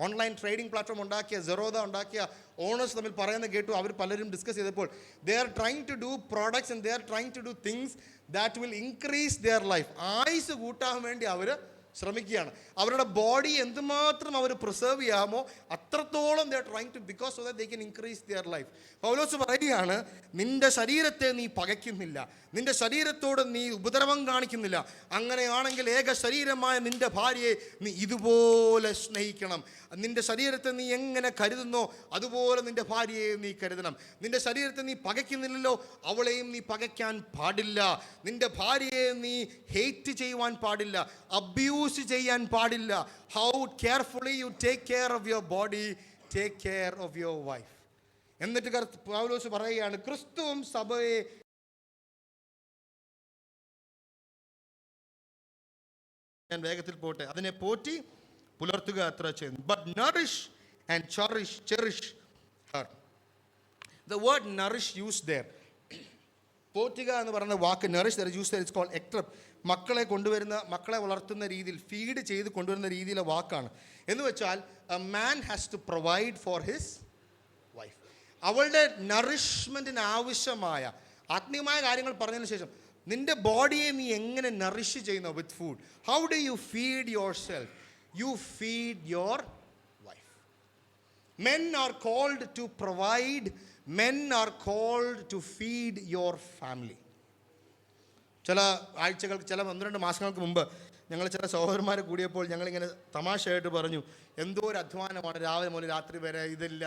ഓൺലൈൻ ട്രേഡിംഗ് പ്ലാറ്റ്ഫോം ഉണ്ടാക്കിയ സെറോദ ഉണ്ടാക്കിയ ഓണേഴ്സ് തമ്മിൽ പറയുന്നത് കേട്ടു. അവർ പലരും ഡിസ്കസ് ചെയ്തപ്പോൾ they are trying to do products and they are trying to do things that will increase their life. ആയുസ് കൂട്ടാൻ വേണ്ടി അവർ ശ്രമിക്കുകയാണ്. അവരുടെ ബോഡി എന്തുമാത്രം അവർ പ്രിസർവ് ചെയ്യാമോ അത്രത്തോളം they are trying to, because so that they can increase their life. Paulose പറയുകയാണ്, നിൻ്റെ ശരീരത്തെ നീ പകയ്ക്കുന്നില്ല, നിൻ്റെ ശരീരത്തോട് നീ ഉപദ്രവം കാണിക്കുന്നില്ല. അങ്ങനെയാണെങ്കിൽ ഏക ശരീരമായ നിൻ്റെ ഭാര്യയെ നീ ഇതുപോലെ സ്നേഹിക്കണം. നിൻ്റെ ശരീരത്തെ നീ എങ്ങനെ കരുതുന്നോ അതുപോലെ നിൻ്റെ ഭാര്യയെ നീ കരുതണം. നിൻ്റെ ശരീരത്തെ നീ പകയ്ക്കുന്നില്ലല്ലോ, അവളെയും നീ പകയ്ക്കാൻ പാടില്ല. നിൻ്റെ ഭാര്യയെ നീ ഹേറ്റ് ചെയ്യുവാൻ പാടില്ല, അബ്യൂസ് ചെയ്യാൻ പാടില്ല. How carefully you take care of your body, take care of your wife. എന്നിട്ട് പൗലോസ് പറയുകയാണ്, ക്രിസ്തുവും സഭയെ ഞാൻ വേഗത്തിൽ പോട്ടെ, അതിനെ പോറ്റി പുലർത്തുക അത്ര ചെയ്യുന്നു. But nourish and cherish her. The word nourish use there. പോറ്റുക എന്ന് പറയുന്ന വാക്ക് nourish they use there, it's called എക്ട്രബ്. മക്കളെ വളർത്തുന്ന രീതിയിൽ, ഫീഡ് ചെയ്ത് കൊണ്ടുവരുന്ന രീതിയിലെ വാക്കാണ്. എന്ന് വെച്ചാൽ a man has to provide for his wife. അവളുടെ നറിഷ്മെൻറ്റിന് ആവശ്യമായ ആത്മീയമായ കാര്യങ്ങൾ പറഞ്ഞതിന് ശേഷം നിൻ്റെ ബോഡിയെ നീ എങ്ങനെ നറിഷ് ചെയ്യുന്നു with food. How do you feed yourself? You feed your wife. Men are called to provide, men are called to feed your family. ചില 1-2 മാസങ്ങൾക്ക് മുമ്പ് ഞങ്ങൾ ചില സഹോദരന്മാരെ കൂടിയപ്പോൾ ഞങ്ങളിങ്ങനെ തമാശയായിട്ട് പറഞ്ഞു, എന്തോ ഒരു അധ്വാനമാണ് രാവിലെ മുതൽ രാത്രി വരെ, ഇതില്ല,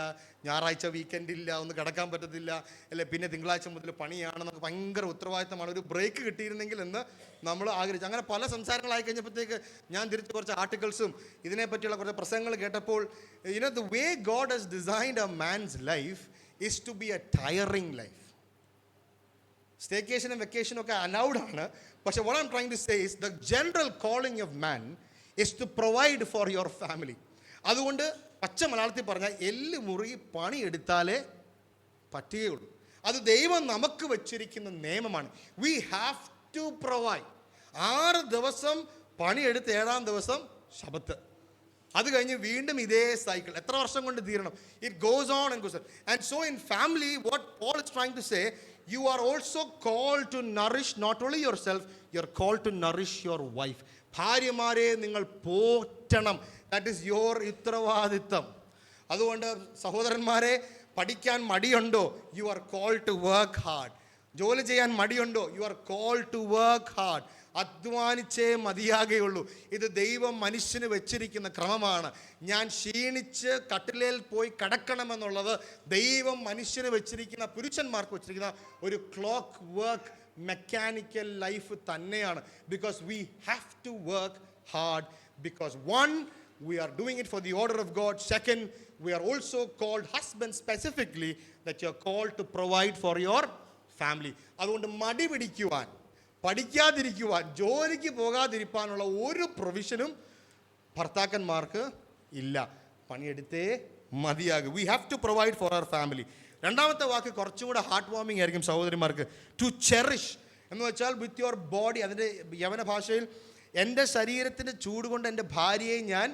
ഞായറാഴ്ച വീക്കെൻഡ് ഇല്ല, ഒന്ന് കിടക്കാൻ പറ്റത്തില്ല, അല്ലെ പിന്നെ തിങ്കളാഴ്ച മുതൽ പണിയാണ്, നമുക്ക് ഭയങ്കര ഉത്തരവാദിത്തമാണ്, ഒരു ബ്രേക്ക് കിട്ടിയിരുന്നെങ്കിൽ എന്ന് നമ്മൾ ആഗ്രഹിച്ചു. അങ്ങനെ പല സംസാരങ്ങളായി കഴിഞ്ഞപ്പോഴത്തേക്ക് ഞാൻ തിരിച്ച് കുറച്ച് ആർട്ടിക്കിൾസും ഇതിനെപ്പറ്റിയുള്ള കുറച്ച് പ്രസംഗങ്ങൾ കേട്ടപ്പോൾ, the way God has designed a man's life is to be a tiring life. സ്റ്റേക്കേഷനും വെക്കേഷനും ഒക്കെ അലൗഡ് ആണ്, പക്ഷേ what I'm trying to say is the general calling of man is to provide for your family. അതുകൊണ്ട് പച്ച മലയാളത്തിൽ പറഞ്ഞാൽ എല്ല് മുറുകി പണിയെടുത്താലേ പറ്റുകയുള്ളൂ. അത് ദൈവം നമുക്ക് വച്ചിരിക്കുന്ന നിയമമാണ്. We have to provide. 6 ദിവസം പണിയെടുത്ത് 7-ാം ദിവസം ശബത്ത്. അത് കഴിഞ്ഞ് വീണ്ടും ഇതേ സൈക്കിൾ. എത്ര വർഷം കൊണ്ട് തീരണം? It goes on and goes on. And so in family what Paul is trying to say, you are also called to nourish not only yourself, you are called to nourish your wife. ഭാര്യമാരെ നിങ്ങൾ പോറ്റണം. That is your ഉത്തരവാദിത്തം. അതുകൊണ്ട് സഹോദരന്മാരെ, പഠിക്കാൻ മടിയുണ്ടോ? You are called to work hard. ജോലി ചെയ്യാൻ മടിയുണ്ടോ? You are called to work hard. അധ്വാനിച്ചേ മതിയാകുകയുള്ളൂ. ഇത് ദൈവം മനുഷ്യന് വെച്ചിരിക്കുന്ന ക്രമമാണ്. ഞാൻ ക്ഷീണിച്ച് കട്ടിലേൽ പോയി കിടക്കണമെന്നുള്ളത് ദൈവം മനുഷ്യന് വെച്ചിരിക്കുന്ന, പുരുഷന്മാർക്ക് വെച്ചിരിക്കുന്ന ഒരു ക്ലോക്ക് വർക്ക് മെക്കാനിക്കൽ ലൈഫ് തന്നെയാണ്. Because we have to work hard. Because one, we are doing it for the order of God. Second, we are also called husbands specifically, that you are called to provide for your family. അതുകൊണ്ട് മടി പിടിക്കുവാൻ, പഠിക്കാതിരിക്കുവാൻ, ജോലിക്ക് പോകാതിരിക്കാനുള്ള ഒരു പ്രൊവിഷനും ഭർത്താക്കന്മാർക്ക് ഇല്ല. പണിയെടുത്തേ മതിയാകും. We have to provide for our family. രണ്ടാമത്തെ വാക്ക് കുറച്ചും കൂടെ ഹാർട്ട് വാമിംഗ് ആയിരിക്കും സഹോദരിമാർക്ക്. ടു ചെറിഷ് എന്ന് വെച്ചാൽ വിത്ത് യുവർ ബോഡി. അതിൻ്റെ യവന ഭാഷയിൽ എൻ്റെ ശരീരത്തിൻ്റെ ചൂട് കൊണ്ട് എൻ്റെ ഭാര്യയെ ഞാൻ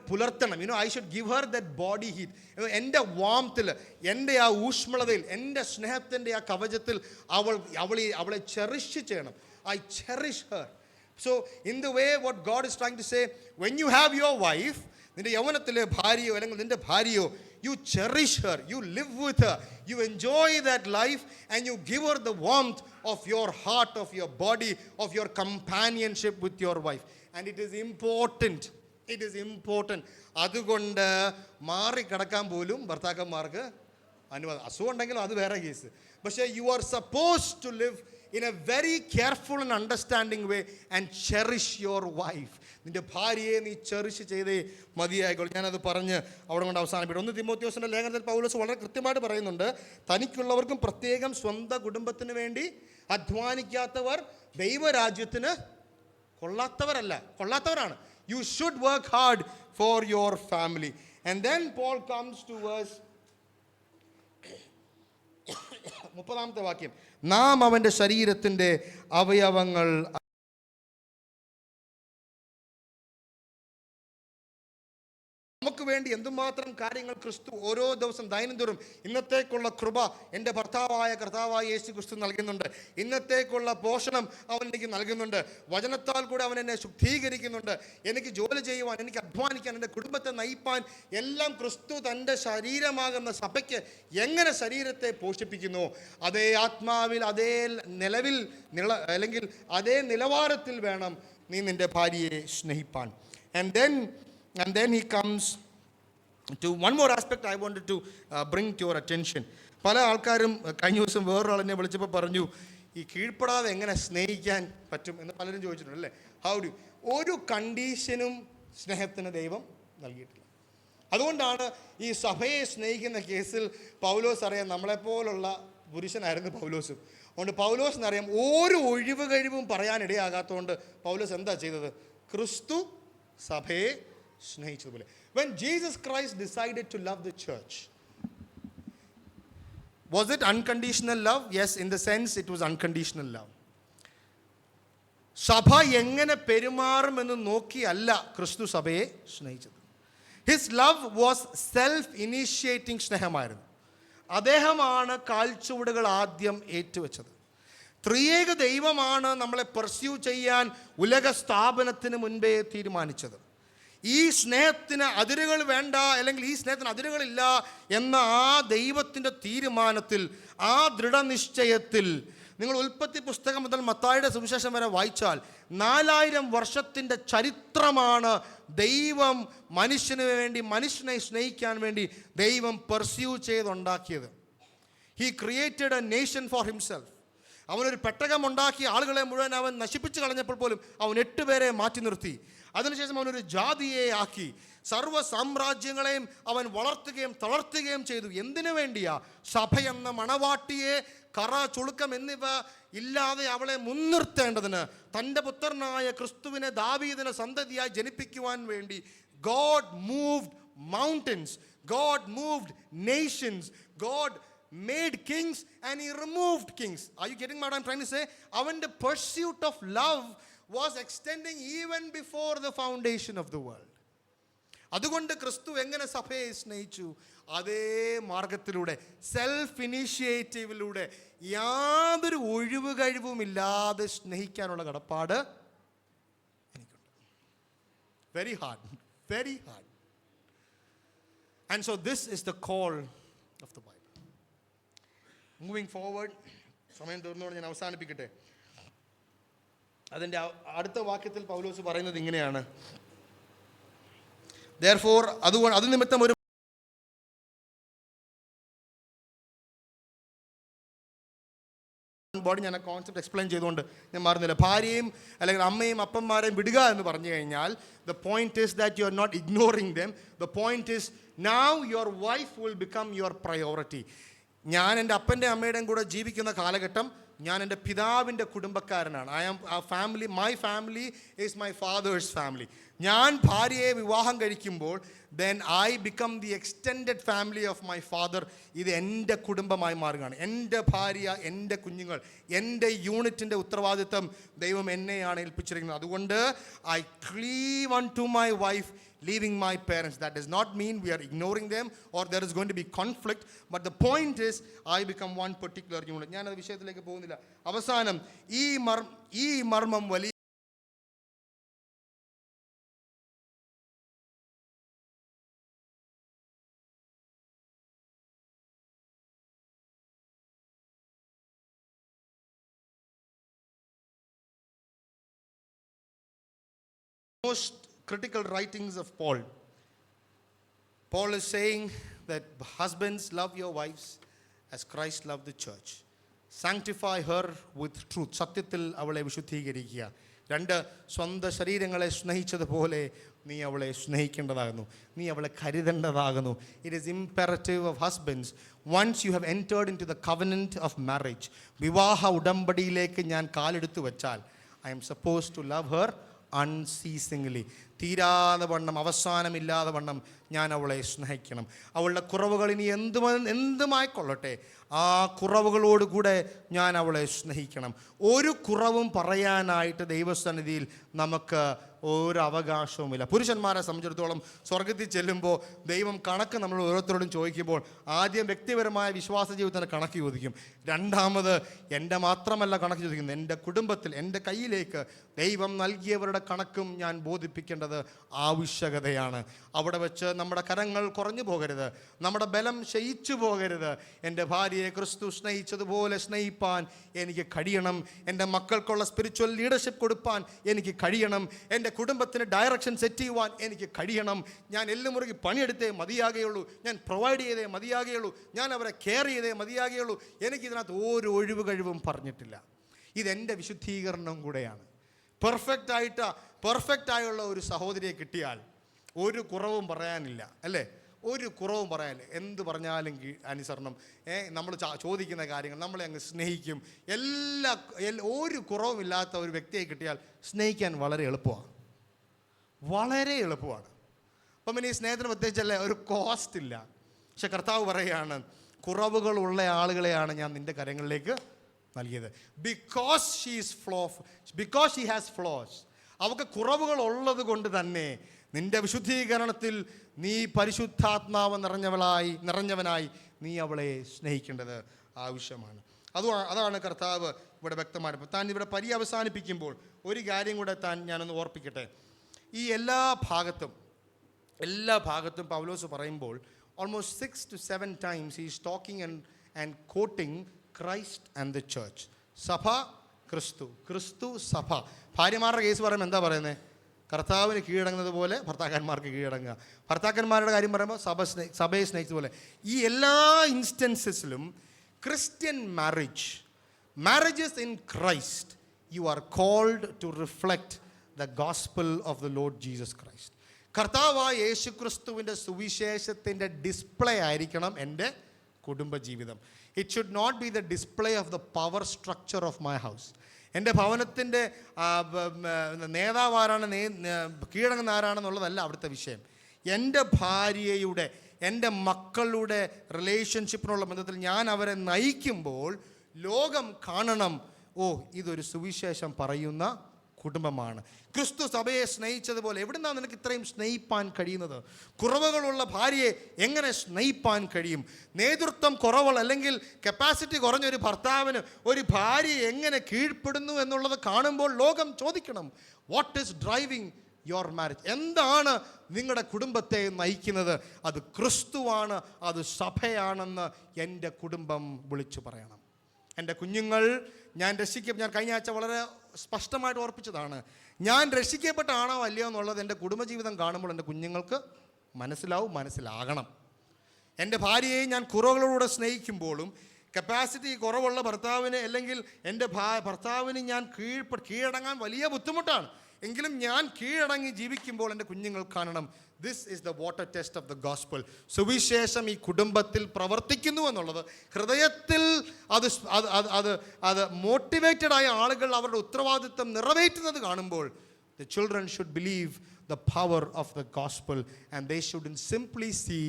പുലർത്തണം. I should give Har that body heat. എൻ്റെ വാംത്തിൽ, എൻ്റെ ആ ഊഷ്മളതയിൽ, എൻ്റെ സ്നേഹത്തിൻ്റെ ആ കവചത്തിൽ അവളെ ചെറിഷ് ചെയ്യണം. I cherish Har. So in the way what God is trying to say, when you have your wife, നിന്റെ യൗവനത്തിലെ ഭാര്യയോ അല്ലെങ്കിൽ നിന്റെ ഭാര്യയോ, you cherish her, you live with her, you enjoy that life, and you give her the warmth of your heart, of your body, of your companionship with your wife. And it is important. It is important. അതുകൊണ്ട് മാറിക്കിടക്കാൻ പോലും ഭർത്താക്കന്മാർക്ക് അനുവാദം. അസുഖം ഉണ്ടെങ്കിലും അത് വേറെ case. പക്ഷേ you are supposed to live in a very careful and understanding way and cherish your wife. നിന്റെ ഭാര്യയെ നീ ചെറിഷ് ചെയ്തേ മതിയായിക്കോളൂ. ഞാനത് പറഞ്ഞ് അവിടെ കൊണ്ട് അവസാനിപ്പിക്കും. 1 തിമോത്തിയോസിൻ്റെ ലേഖനത്തിൽ പൗലോസ് വളരെ കൃത്യമായിട്ട് പറയുന്നുണ്ട്, തനിക്കുള്ളവർക്കും പ്രത്യേകം സ്വന്തം കുടുംബത്തിന് വേണ്ടി അധ്വാനിക്കാത്തവർ ദൈവരാജ്യത്തിന് കൊള്ളാത്തവരാണ്. You should work hard for your family. And then Paul comes to verse 30 വാക്യം. നാം അവൻ്റെ ശരീരത്തിൻ്റെ അവയവങ്ങൾ നമുക്ക് വേണ്ടി എന്തുമാത്രം കാര്യങ്ങൾ ക്രിസ്തു ഓരോ ദിവസം ദൈനംതോറും ഇന്നത്തേക്കുള്ള കൃപ എൻ്റെ കർത്താവായ യേശു ക്രിസ്തു നൽകുന്നുണ്ട്. ഇന്നത്തേക്കുള്ള പോഷണം അവൻ എനിക്ക് നൽകുന്നുണ്ട്. വചനത്താൽ കൂടെ അവൻ എന്നെ ശുദ്ധീകരിക്കുന്നുണ്ട്. എനിക്ക് ജോലി ചെയ്യുവാൻ, എനിക്ക് അധ്വാനിക്കാൻ, എൻ്റെ കുടുംബത്തെ നയിപ്പാൻ എല്ലാം ക്രിസ്തു തൻ്റെ ശരീരമാകുന്ന സഭയ്ക്ക് എങ്ങനെ ശരീരത്തെ പോഷിപ്പിക്കുന്നു, അതേ ആത്മാവിൽ, അതേ അല്ലെങ്കിൽ അതേ നിലവാരത്തിൽ വേണം നീ നിൻ്റെ ഭാര്യയെ സ്നേഹിപ്പാൻ. And then he comes to one more aspect I wanted to bring to your attention. പല ആൾക്കാരും കഴിഞ്ഞ ദിവസം വേറൊരാളെന്നെ വിളിച്ചപ്പോൾ പറഞ്ഞു, ഈ കീഴ്പ്പെടാതെ എങ്ങനെ സ്നേഹിക്കാൻ പറ്റും എന്ന് പലരും ചോദിച്ചിട്ടുണ്ട് അല്ലേ. ഒരു കണ്ടീഷനും സ്നേഹത്തിന് ദൈവം നൽകിയിട്ടില്ല. അതുകൊണ്ടാണ് ഈ സഭയെ സ്നേഹിക്കുന്ന കേസിൽ പൗലോസ് അറിയാം, നമ്മളെപ്പോലുള്ള പുരുഷനായിരുന്നു പൗലോസും. അതുകൊണ്ട് പൗലോസിനറിയാം ഒരു ഒഴിവ് കഴിവും പറയാനിടയാകാത്തതുകൊണ്ട് പൗലോസ് എന്താ ചെയ്തത്? ക്രിസ്തു സഭയെ സ്നേഹിച്ചതുപോലെ. When Jesus Christ decided to love the church, was it unconditional love? Yes, in the sense it was unconditional love. സഭ എങ്ങനെ പെരുമാറുമെന്ന് നോക്കിയല്ല ക്രിസ്തു സഭയെ സ്നേഹിച്ചത്. His love was self-initiating സ്നേഹമായിരുന്നു. അദ്ദേഹമാണ് കാൽച്ചുവടുകൾ ആദ്യം ഏറ്റുവെച്ചത്. ത്രിയേക ദൈവമാണ് നമ്മളെ പെർസ്യൂ ചെയ്യാൻ ഉലക സ്ഥാപനത്തിന് മുൻപേ തീരുമാനിച്ചത്. ഈ സ്നേഹത്തിന് അതിരുകൾ വേണ്ട, അല്ലെങ്കിൽ ഈ സ്നേഹത്തിന് അതിരുകളില്ല എന്ന ആ ദൈവത്തിൻ്റെ തീരുമാനത്തിൽ, ആ ദൃഢനിശ്ചയത്തിൽ നിങ്ങൾ ഉൽപ്പത്തി പുസ്തകം മുതൽ മത്തായിയുടെ സുവിശേഷം വരെ വായിച്ചാൽ 4000 വർഷത്തിൻ്റെ ചരിത്രമാണ് ദൈവം മനുഷ്യന് വേണ്ടി, മനുഷ്യനെ സ്നേഹിക്കാൻ വേണ്ടി ദൈവം പെർസ്യൂ ചെയ്തുണ്ടാക്കിയത്. He created a nation for himself. അവനൊരു പെട്ടകമുണ്ടാക്കി ആളുകളെ മുഴുവൻ അവൻ നശിപ്പിച്ച് കളഞ്ഞപ്പോൾ പോലും അവൻ 8 പേരെ മാറ്റി നിർത്തി. അതിനുശേഷം അവനൊരു ജാതിയെ ആക്കി. സർവ്വ സാമ്രാജ്യങ്ങളെയും അവൻ വളർത്തുകയും തളർത്തുകയും ചെയ്തു. എന്തിനു വേണ്ടിയാ? സഭ എന്ന മണവാട്ടിയെ കറ, ചുളുക്കം എന്നിവ ഇല്ലാതെ അവളെ മുൻനിർത്തേണ്ടതിന്, തൻ്റെ പുത്രനായ ക്രിസ്തുവിനെ ദാവീദിനെ സന്തതിയായി ജനിപ്പിക്കുവാൻ വേണ്ടി. God moved mountains, God moved nations, God made kings and he removed kings. Are you getting what I'm trying to say? Avante pursuit of love was extending even before the foundation of the world. അതുകൊണ്ട് ക്രിസ്തു എങ്ങനെ സഭയെ സ്നേഹിച്ചു? അതേ മാർഗത്തിലൂടെ, self ഇനീഷ്യേറ്റീവിലൂടെ, യാതൊരു ഒഴിവ് കഴിവുമില്ലാതെ സ്നേഹിക്കാനുള്ള കടപ്പാട് എനിക്കുണ്ട്. Very hard, very hard. And so this is the call of the Bible. Moving forward, സമയം തീർന്നുകൊണ്ട് ഞാൻ അവസാനിപ്പിക്കട്ടെ. അതിൻ്റെ അടുത്ത വാക്യത്തിൽ പൗലോസ് പറയുന്നത് ഇങ്ങനെയാണ്, therefore അതുകൊണ്ട് അത് നിമിത്തം ഒരു ബോഡി ഞാൻ ആ കോൺസെപ്റ്റ് എക്സ്പ്ലെയിൻ ചെയ്തുകൊണ്ട് ഞാൻ മാറുന്നില്ല. ഭാര്യയും അല്ലെങ്കിൽ അമ്മയും അപ്പന്മാരെയും വിടുക എന്ന് പറഞ്ഞു കഴിഞ്ഞാൽ the point is that you are not ignoring them. The point is now your wife will become your priority. ഞാൻ എൻ്റെ അപ്പൻ്റെ അമ്മയുടെയും കൂടെ ജീവിക്കുന്ന കാലഘട്ടം ഞാൻ എൻ്റെ പിതാവിൻ്റെ കുടുംബക്കാരനാണ്. ഐ ആം ആ family, my family is my fathers family. ഞാൻ ഭാര്യയെ വിവാഹം കഴിക്കുമ്പോൾ then I become the extended family of my father. ഇത് എൻ്റെ കുടുംബമായി മാറുകയാണ്. എൻ്റെ ഭാര്യ, എൻ്റെ കുഞ്ഞുങ്ങൾ, എൻ്റെ യൂണിറ്റിൻ്റെ ഉത്തരവാദിത്വം ദൈവം എന്നെയാണ് ഏൽപ്പിച്ചിരിക്കുന്നത്. അതുകൊണ്ട് I cleave on to my wife, leaving my parents. That does not mean we are ignoring them or there is going to be conflict, but the point is I become one particular unit. ഞാൻ ആ വിഷയത്തിലേക്ക് പോകുന്നില്ല. അവസാനം ഈ മർമ്മം വലിയ most critical writings of Paul. Paul is saying that husbands, love your wives as Christ loved the church. Sanctify her with truth. സത്യത്തിൽ അവളെ വിശുദ്ധീകരിക്കുക. രണ്ട്, സ്വന്തം ശരീരങ്ങളെ സ്നേഹിച്ചതുപോലെ നീ അവളെ സ്നേഹിക്കേണ്ടതാകുന്നു, നീ അവളെ കരുതേണ്ടതാകുന്നു. It is imperative of husbands, once you have entered into the covenant of marriage, വിവാഹ ഉടമ്പടിയിലേക്ക് ഞാൻ കാലെടുത്തു വെച്ചാൽ, I am supposed to love her unceasingly. തീരാതെ വണ്ണം, അവസാനമില്ലാതെ വണ്ണം ഞാൻ അവളെ സ്നേഹിക്കണം. അവളുടെ കുറവുകൾ ഇനി എന്തുമായിക്കൊള്ളട്ടെ, ആ കുറവുകളോടുകൂടെ ഞാൻ അവളെ സ്നേഹിക്കണം. ഒരു കുറവും പറയാനായിട്ട് ദൈവസന്നിധിയിൽ നമുക്ക് ഒരു അവകാശവുമില്ല. പുരുഷന്മാരെ സംബന്ധിച്ചിടത്തോളം സ്വർഗത്തിൽ ചെല്ലുമ്പോൾ ദൈവം കണക്ക് നമ്മൾ ഓരോരുത്തരോടും ചോദിക്കുമ്പോൾ ആദ്യം വ്യക്തിപരമായ വിശ്വാസ ജീവിതത്തിൻ്റെ കണക്ക് ചോദിക്കും. രണ്ടാമത് എൻ്റെ മാത്രമല്ല കണക്ക് ചോദിക്കുന്നത്, എൻ്റെ കുടുംബത്തിൽ എൻ്റെ കയ്യിലേക്ക് ദൈവം നൽകിയവരുടെ കണക്കും ഞാൻ ബോധിപ്പിക്കേണ്ടത് ആവശ്യകതയാണ്. അവിടെ വെച്ച് നമ്മുടെ കരങ്ങൾ കുറഞ്ഞു പോകരുത്, നമ്മുടെ ബലം ക്ഷയിച്ചു പോകരുത്. എൻ്റെ ഭാര്യയെ ക്രിസ്തു സ്നേഹിച്ചതുപോലെ സ്നേഹിപ്പാൻ എനിക്ക് കഴിയണം. എൻ്റെ മക്കൾക്കുള്ള സ്പിരിച്വൽ ലീഡർഷിപ്പ് കൊടുപ്പാൻ എനിക്ക് കഴിയണം. എൻ്റെ കുടുംബത്തിന് ഡയറക്ഷൻ സെറ്റ് ചെയ്യുവാൻ എനിക്ക് കഴിയണം. ഞാൻ എല്ലാം മുറുകി പണിയെടുത്തേ മതിയാകുകയുള്ളൂ, ഞാൻ പ്രൊവൈഡ് ചെയ്തേ മതിയാകുകയുള്ളൂ, ഞാൻ അവരെ കെയർ ചെയ്തേ മതിയാകുകയുള്ളൂ. എനിക്കിതിനകത്ത് ഒരു ഒഴിവ് കഴിവും പറഞ്ഞിട്ടില്ല. ഇതെൻ്റെ വിശുദ്ധീകരണം കൂടെയാണ്. പെർഫെക്റ്റ് ആയുള്ള ഒരു സഹോദരിയെ കിട്ടിയാൽ ഒരു കുറവും പറയാനില്ല, അല്ലേ? ഒരു കുറവും പറയാനില്ല. എന്ത് പറഞ്ഞാലും അനുസരണം, നമ്മൾ ചോദിക്കുന്ന കാര്യങ്ങൾ നമ്മളെ അങ്ങ് സ്നേഹിക്കും. ഒരു കുറവുമില്ലാത്ത ഒരു വ്യക്തിയെ കിട്ടിയാൽ സ്നേഹിക്കാൻ വളരെ എളുപ്പമാണ്, വളരെ എളുപ്പമാണ്. അപ്പം ഇനി സ്നേഹത്തിന് പ്രത്യേകിച്ചല്ലേ ഒരു കോസ്റ്റ് ഇല്ല. പക്ഷെ കർത്താവ് പറയുകയാണ്, കുറവുകളുള്ള ആളുകളെയാണ് ഞാൻ നിൻ്റെ കരങ്ങളിലേക്ക് നൽകിയത്. Because she has flaws. അവൾക്ക് കുറവുകൾ ഉള്ളത് കൊണ്ട് തന്നെ നിന്റെ വിശുദ്ധീകരണത്തിൽ നീ പരിശുദ്ധാത്മാവ് നിറഞ്ഞവനായി നീ അവളെ സ്നേഹിക്കേണ്ടത് ആവശ്യമാണ്. അതാണ് കർത്താവ് ഇവിടെ വ്യക്തമായിട്ട് താൻ ഇവിടെ അവസാനിപ്പിക്കുമ്പോൾ ഒരു കാര്യം കൂടെ ഞാനൊന്ന് ഓർപ്പിക്കട്ടെ. ഈ എല്ലാ ഭാഗത്തും പൗലോസ് പറയുമ്പോൾ almost 6 to 7 times he is talking and quoting Christ and the church. സഭ, ക്രിസ്തു സഭ. ഭാര്യമാരുടെ കേസ് പറയുമ്പോൾ എന്താ പറയുന്നത്? കർത്താവിന് കീഴടങ്ങുന്നത് പോലെ ഭർത്താക്കന്മാർക്ക് കീഴടങ്ങുക. ഭർത്താക്കന്മാരുടെ കാര്യം പറയുമ്പോൾ സഭയെ സ്നേഹിച്ചതുപോലെ. ഈ എല്ലാ ഇൻസ്റ്റൻസസിലും Christian marriages in Christ, you are called to reflect the gospel of the Lord Jesus Christ. കർത്താവായ യേശു ക്രിസ്തുവിൻ്റെ സുവിശേഷത്തിൻ്റെ ഡിസ്പ്ലേ ആയിരിക്കണം എൻ്റെ കുടുംബജീവിതം. It should not be the display of the power structure of my house. എൻ്റെ ഭവനത്തിൻ്റെ നേതാവ് ആരാണ്, കീഴടങ്ങുന്ന ആരാണെന്നുള്ളതല്ല അവിടുത്തെ വിഷയം. എൻ്റെ ഭാര്യയുടെ, എൻ്റെ മക്കളുടെ റിലേഷൻഷിപ്പിനുള്ള ബന്ധത്തിൽ ഞാൻ അവരെ നയിക്കുമ്പോൾ ലോകം കാണണം, ഓ ഇതൊരു സുവിശേഷം പറയുന്ന കുടുംബമാണ്. ക്രിസ്തു സഭയെ സ്നേഹിച്ചതുപോലെ എവിടുന്നാണ് നിനക്ക് ഇത്രയും സ്നേഹിപ്പാൻ കഴിയുന്നത്? കുറവുകളുള്ള ഭാര്യയെ എങ്ങനെ സ്നേഹിപ്പാൻ കഴിയും? നേതൃത്വം കുറവുള്ള അല്ലെങ്കിൽ കപ്പാസിറ്റി കുറഞ്ഞൊരു ഭർത്താവിന് ഒരു ഭാര്യ എങ്ങനെ കീഴ്പ്പെടുന്നു എന്നുള്ളത് കാണുമ്പോൾ ലോകം ചോദിക്കണം, what is driving your marriage? എന്താണ് നിങ്ങളുടെ കുടുംബത്തെ നയിക്കുന്നത്? അത് ക്രിസ്തുവാണ്, അത് സഭയാണെന്ന് എൻ്റെ കുടുംബം വിളിച്ചു പറയണം. എൻ്റെ കുഞ്ഞുങ്ങൾ, ഞാൻ കഴിഞ്ഞ ആഴ്ച വളരെ സ്പഷ്ടമായിട്ട് ഓർപ്പിച്ചതാണ്, ഞാൻ രക്ഷിക്കപ്പെട്ടാണോ അല്ലയോ എന്നുള്ളത് എൻ്റെ കുടുംബജീവിതം കാണുമ്പോൾ എൻ്റെ കുഞ്ഞുങ്ങൾക്ക് മനസ്സിലാകണം. എൻ്റെ ഭാര്യയെ ഞാൻ കുറവുകളോടെ സ്നേഹിക്കുമ്പോഴും കപ്പാസിറ്റി കുറവുള്ള ഭർത്താവിന്, അല്ലെങ്കിൽ എൻ്റെ ഭർത്താവിന് ഞാൻ കീഴടങ്ങാൻ വലിയ ബുദ്ധിമുട്ടാണ്, എങ്കിലും ഞാൻ കീഴടങ്ങി ജീവിക്കുമ്പോൾ എൻ്റെ കുഞ്ഞുങ്ങൾ കാണണം. This is the water test of the gospel. സുവിശേഷം ഈ കുടുംബത്തിൽ പ്രവർത്തിക്കുന്നു എന്നുള്ളത്, ഹൃദയത്തിൽ അത് മോട്ടിവേറ്റഡ് ആയ ആളുകൾ അവരുടെ ഉത്തരവാദിത്വം നിറവേറ്റുന്നത് കാണുമ്പോൾ the children should believe the power of the gospel, and they shouldn't simply see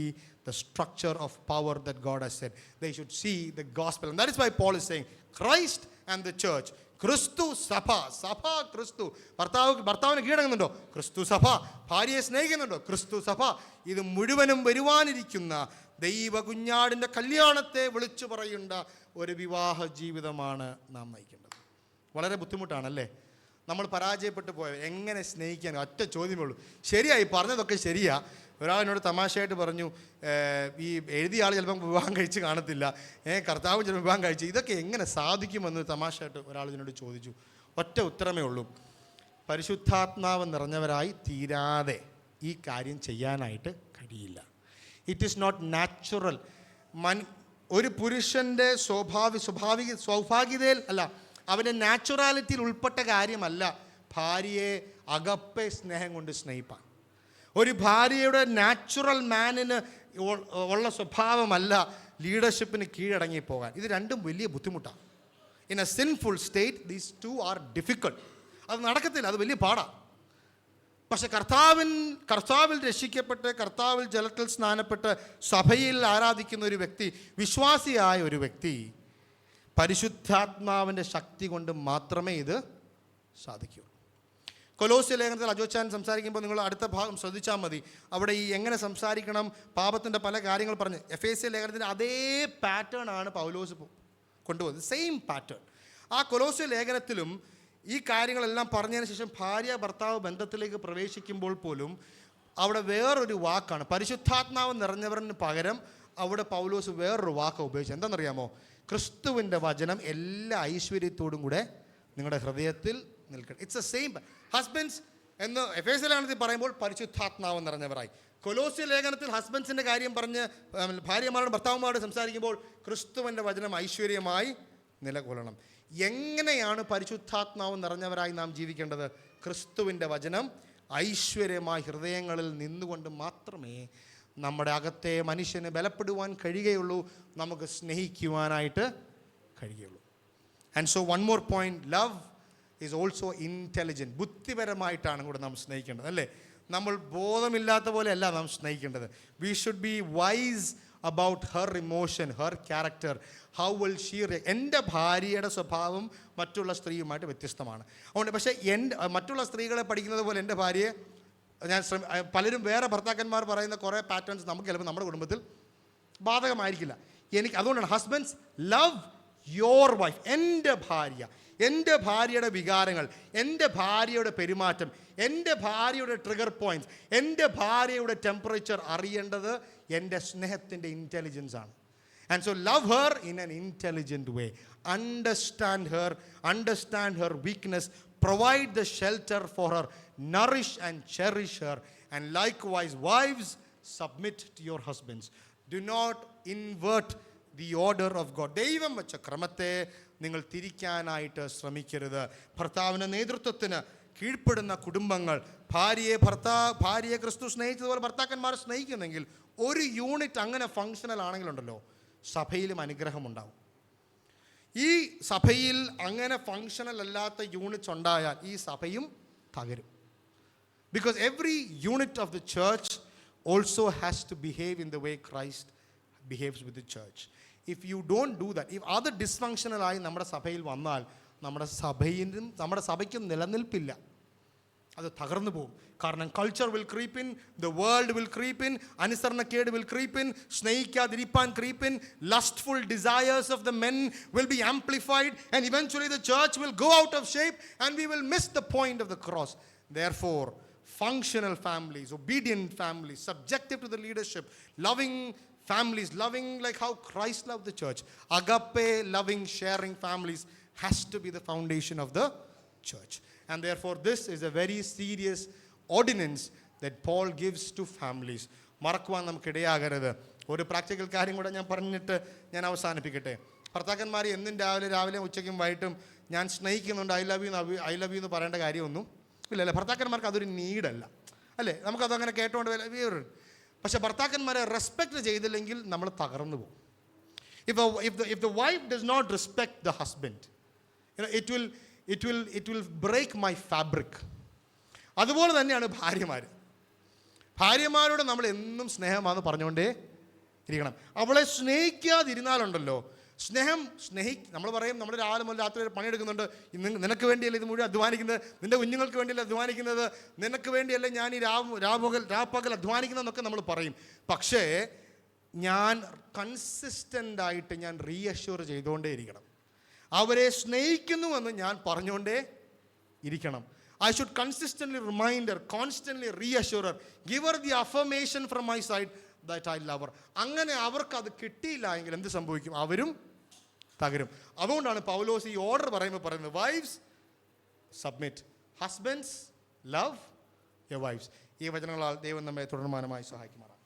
the structure of power that God has said. They should see the gospel, and that is why Paul is saying Christ and the church. ക്രിസ്തു സഭ, സഭ ക്രിസ്തു. ഭർത്താവിന് കീഴടങ്ങുന്നുണ്ടോ? ക്രിസ്തു സഭ. ഭാര്യയെ സ്നേഹിക്കുന്നുണ്ടോ? ക്രിസ്തു സഭ. ഇത് മുഴുവനും വരുവാനിരിക്കുന്ന ദൈവ കുഞ്ഞാടിൻ്റെ കല്യാണത്തെ വിളിച്ചു പറയേണ്ട ഒരു വിവാഹ ജീവിതമാണ് നാം നയിക്കേണ്ടത്. വളരെ ബുദ്ധിമുട്ടാണല്ലേ? നമ്മൾ പരാജയപ്പെട്ടു പോയത് എങ്ങനെ സ്നേഹിക്കാൻ? ഒറ്റ ചോദ്യമേ ഉള്ളൂ. ശരിയായി പറഞ്ഞതൊക്കെ ശരിയാ. ഒരാളിനോട് തമാശയായിട്ട് പറഞ്ഞു, ഈ എഴുതിയ ആൾ ചിലപ്പം വിവാഹം കഴിച്ച് കാണത്തില്ല, കർത്താവ് ചിലപ്പോൾ വിവാഹം കഴിച്ച്, ഇതൊക്കെ എങ്ങനെ സാധിക്കുമെന്ന് തമാശയായിട്ട് ഒരാൾ ഇതിനോട് ചോദിച്ചു. ഒറ്റ ഉത്തരമേ ഉള്ളൂ, പരിശുദ്ധാത്മാവ് നിറഞ്ഞവരായി തീരാതെ ഈ കാര്യം ചെയ്യാനായിട്ട് കഴിയില്ല. It is not natural. ഒരു പുരുഷൻ്റെ സൗഭാഗ്യതയിൽ അല്ല, അവൻ്റെ നാച്ചുറാലിറ്റിയിൽ ഉൾപ്പെട്ട കാര്യമല്ല ഭാര്യയെ അഗപ്പെ സ്നേഹം കൊണ്ട് സ്നേഹിപ്പാൻ. ഒരു ഭാര്യയുടെ നാച്ചുറൽ മാനിന് ഉള്ള സ്വഭാവമല്ല ലീഡർഷിപ്പിന് കീഴടങ്ങിപ്പോകാൻ. ഇത് രണ്ടും വലിയ ബുദ്ധിമുട്ടാണ്. In a sinful state these two are difficult. അത് നടക്കത്തില്ല, അത് വലിയ പാടാണ്. പക്ഷെ കർത്താവിൽ രക്ഷിക്കപ്പെട്ട്, കർത്താവിൽ ജലത്തിൽ സ്നാനപ്പെട്ട് സഭയിൽ ആരാധിക്കുന്ന ഒരു വ്യക്തി, വിശ്വാസിയായ ഒരു വ്യക്തി, പരിശുദ്ധാത്മാവിൻ്റെ ശക്തി കൊണ്ട് മാത്രമേ ഇത് സാധിക്കൂ. കൊലോസ്യ ലേഖനത്തിൽ അജോച്ചാൻ സംസാരിക്കുമ്പോൾ നിങ്ങൾ അടുത്ത ഭാഗം ശ്രദ്ധിച്ചാൽ മതി. അവിടെ ഈ എങ്ങനെ സംസാരിക്കണം, പാപത്തിൻ്റെ പല കാര്യങ്ങൾ പറഞ്ഞ്, എഫേസ്യ ലേഖനത്തിൻ്റെ അതേ പാറ്റേൺ ആണ് പൗലോസ് കൊണ്ടുപോകുന്നത്, സെയിം പാറ്റേൺ. ആ കൊലോസ്യ ലേഖനത്തിലും ഈ കാര്യങ്ങളെല്ലാം പറഞ്ഞതിന് ശേഷം ഭാര്യ ഭർത്താവ് ബന്ധത്തിലേക്ക് പ്രവേശിക്കുമ്പോൾ പോലും അവിടെ വേറൊരു വാക്കാണ്, പരിശുദ്ധാത്മാവ് നിറഞ്ഞവരിന് പകരം അവിടെ പൗലോസ് വേറൊരു വാക്ക് ഉപയോഗിച്ചത്. എന്താണെന്നറിയാമോ? ക്രിസ്തുവിൻ്റെ വചനം എല്ലാ ഐശ്വര്യത്തോടും കൂടെ നിങ്ങളുടെ ഹൃദയത്തിൽ നിൽക്കണം. It's A same. ഹസ്ബൻഡ്സ് എന്ന് എഫേസ്യ ലേഖനത്തിൽ പറയുമ്പോൾ പരിശുദ്ധാത്മാവ് നിറഞ്ഞവരായി, കൊലോസ്യ ലേഖനത്തിൽ ഹസ്ബൻഡ്സിൻ്റെ കാര്യം പറഞ്ഞ് ഭാര്യമാരോട് ഭർത്താവുമാരോട് സംസാരിക്കുമ്പോൾ ക്രിസ്തുവിൻ്റെ വചനം ഐശ്വര്യമായി നിലകൊള്ളണം. എങ്ങനെയാണ് പരിശുദ്ധാത്മാവ് നിറഞ്ഞവരായി നാം ജീവിക്കേണ്ടത്? ക്രിസ്തുവിൻ്റെ വചനം ഐശ്വര്യമായി ഹൃദയങ്ങളിൽ നിന്നുകൊണ്ട് മാത്രമേ നമ്മുടെ അകത്തെ മനുഷ്യന് ബലപ്പെടുവാൻ കഴിയുകയുള്ളൂ, നമുക്ക് സ്നേഹിക്കുവാനായിട്ട് കഴിയുകയുള്ളൂ. And so one more point, love is also intelligent. ബുദ്ധിപരമായിട്ടാണ് കൂടെ നാം സ്നേഹിക്കേണ്ടത്, അല്ലേ? നമ്മൾ ബോധമില്ലാത്ത പോലെയല്ല നാം സ്നേഹിക്കേണ്ടത്. We should be wise about her emotion, her character, how will she react. എൻ്റെ ഭാര്യയുടെ സ്വഭാവം മറ്റുള്ള സ്ത്രീയുമായിട്ട് വ്യത്യസ്തമാണ്. അതുകൊണ്ട് പക്ഷേ മറ്റുള്ള സ്ത്രീകളെ പഠിക്കുന്നത് പോലെ എൻ്റെ ഭാര്യയെ പലരും വേറെ ഭർത്താക്കന്മാർ പറയുന്ന കുറേ പാറ്റേൺസ് നമുക്ക് ചിലപ്പോൾ നമ്മുടെ കുടുംബത്തിൽ ബാധകമായിരിക്കില്ല. അതുകൊണ്ടാണ് ഹസ്ബൻഡ്സ് ലവ് യോർ വൈഫ്. എൻ്റെ ഭാര്യയുടെ വികാരങ്ങൾ, എൻ്റെ ഭാര്യയുടെ പെരുമാറ്റം, എൻ്റെ ഭാര്യയുടെ ട്രിഗർ പോയിൻറ്റ്സ്, എൻ്റെ ഭാര്യയുടെ ടെമ്പറേച്ചർ അറിയേണ്ടത് എൻ്റെ സ്നേഹത്തിൻ്റെ ഇൻ്റലിജൻസ് ആണ്. And so love her in an intelligent way. understand her weakness, provide the shelter for her, nourish and cherish her, and likewise wives, submit to your husbands. Do not invert the order of God. ദൈവം വെച്ച ക്രമത്തെ നിങ്ങൾ തിരിക്കാനായിട്ട് ശ്രമിക്കരുത്. ഭർത്താവിൻ്റെ നേതൃത്വത്തിന് കീഴ്പ്പെടുന്ന കുടുംബങ്ങൾ, ഭാര്യയെ ക്രിസ്തു സ്നേഹിച്ചതുപോലെ ഭർത്താക്കന്മാരെ സ്നേഹിക്കുന്നെങ്കിൽ, ഒരു യൂണിറ്റ് അങ്ങനെ ഫങ്ഷണൽ ആണെങ്കിലുണ്ടല്ലോ, സഭയിലും അനുഗ്രഹമുണ്ടാവും. ഈ സഭയിൽ അങ്ങനെ ഫങ്ഷണൽ അല്ലാത്ത യൂണിറ്റ്സ് ഉണ്ടായാൽ ഈ സഭയും തകരും. Because every unit of the church also has to behave in the way Christ behaves with the church. If you don't do that, if അത് ഡിസ്ഫങ്ഷണലായി നമ്മുടെ സഭയിൽ വന്നാൽ നമ്മുടെ സഭയ്ക്കും നിലനിൽപ്പില്ല, അത് തകർന്നു പോകും. കാരണം culture will creep in, the world will creep in, അനുസരണക്കേട് വിൽ ക്രീപ്പ് ഇൻ, സ്നേഹിക്കാതിരിപ്പാൻ creep in, lustful desires of the men will be amplified, and eventually the church will go out of shape and we will miss the point of the cross. Therefore, functional families, obedient families, subjective to the leadership, loving families, loving like how Christ loved the church, agape, loving, sharing families has to be the foundation of the church. And therefore this is a very serious ordinance that Paul gives to families. മറക്കുവാൻ നമുക്കിടയാകരുത്. ഒരു practical കാര്യം കൂടെ ഞാൻ പറഞ്ഞിട്ട് ഞാൻ അവസാനിപ്പിക്കട്ടെ. ഭർത്താക്കന്മാർ എന്നും രാവിലെ ഉച്ചയ്ക്കും വൈകിട്ടും ഞാൻ സ്നേഹിക്കുന്നുണ്ട്, ഐ ലവ് യു എന്ന് പറയേണ്ട കാര്യമൊന്നും ഇല്ലല്ലേ. ഭർത്താക്കന്മാർക്ക് അതൊരു നീഡല്ല അല്ലേ. നമുക്കതങ്ങനെ കേട്ടോണ്ട് വേറെ. പക്ഷെ ഭർത്താക്കന്മാരെ റെസ്പെക്റ്റ് ചെയ്തില്ലെങ്കിൽ നമ്മൾ തകർന്നു പോകും. If the wife does not respect the husband, it will break my fabric. അതുപോലെ തന്നെയാണ് ഭാര്യമാരോട് നമ്മൾ എന്നും സ്നേഹമാണെന്ന് പറഞ്ഞുകൊണ്ടേ ഇരിക്കണം. അവളെ സ്നേഹിക്കാതിരുന്നാലുണ്ടല്ലോ, നമ്മൾ പറയും നമ്മൾ രാവിലെ മുതൽ രാത്രി വരെ പണിയെടുക്കുന്നുണ്ട്, നിനക്ക് വേണ്ടിയല്ല ഇത് മുഴുവൻ അധ്വാനിക്കുന്നത്, നിൻ്റെ കുഞ്ഞുങ്ങൾക്ക് വേണ്ടിയല്ല അധ്വാനിക്കുന്നത്, നിനക്ക് വേണ്ടിയല്ല ഞാൻ ഈ രാപ്പകൽ അധ്വാനിക്കുന്നതെന്നൊക്കെ നമ്മൾ പറയും. പക്ഷേ ഞാൻ കൺസിസ്റ്റൻ്റായിട്ട് ഞാൻ റീഅഷ്യൂർ ചെയ്തുകൊണ്ടേ ഇരിക്കണം. അവരെ സ്നേഹിക്കുന്നുവെന്ന് ഞാൻ പറഞ്ഞുകൊണ്ടേ ഇരിക്കണം. I should consistently remind her, constantly reassure her, give her the affirmation from my side that I love her. അങ്ങനെ അവർക്ക് അത് കിട്ടിയില്ല എങ്കിൽ എന്ത് സംഭവിക്കും? അവരും തകരും. അതുകൊണ്ടാണ് പൗലോസ് ഈ ഓർഡർ പറയുന്നത്, wives submit, husbands love your wives. ഈ വചനങ്ങളാൽ ദൈവം നമ്മെ തുടർമാനമായി സഹായിക്കുമാറാണ്.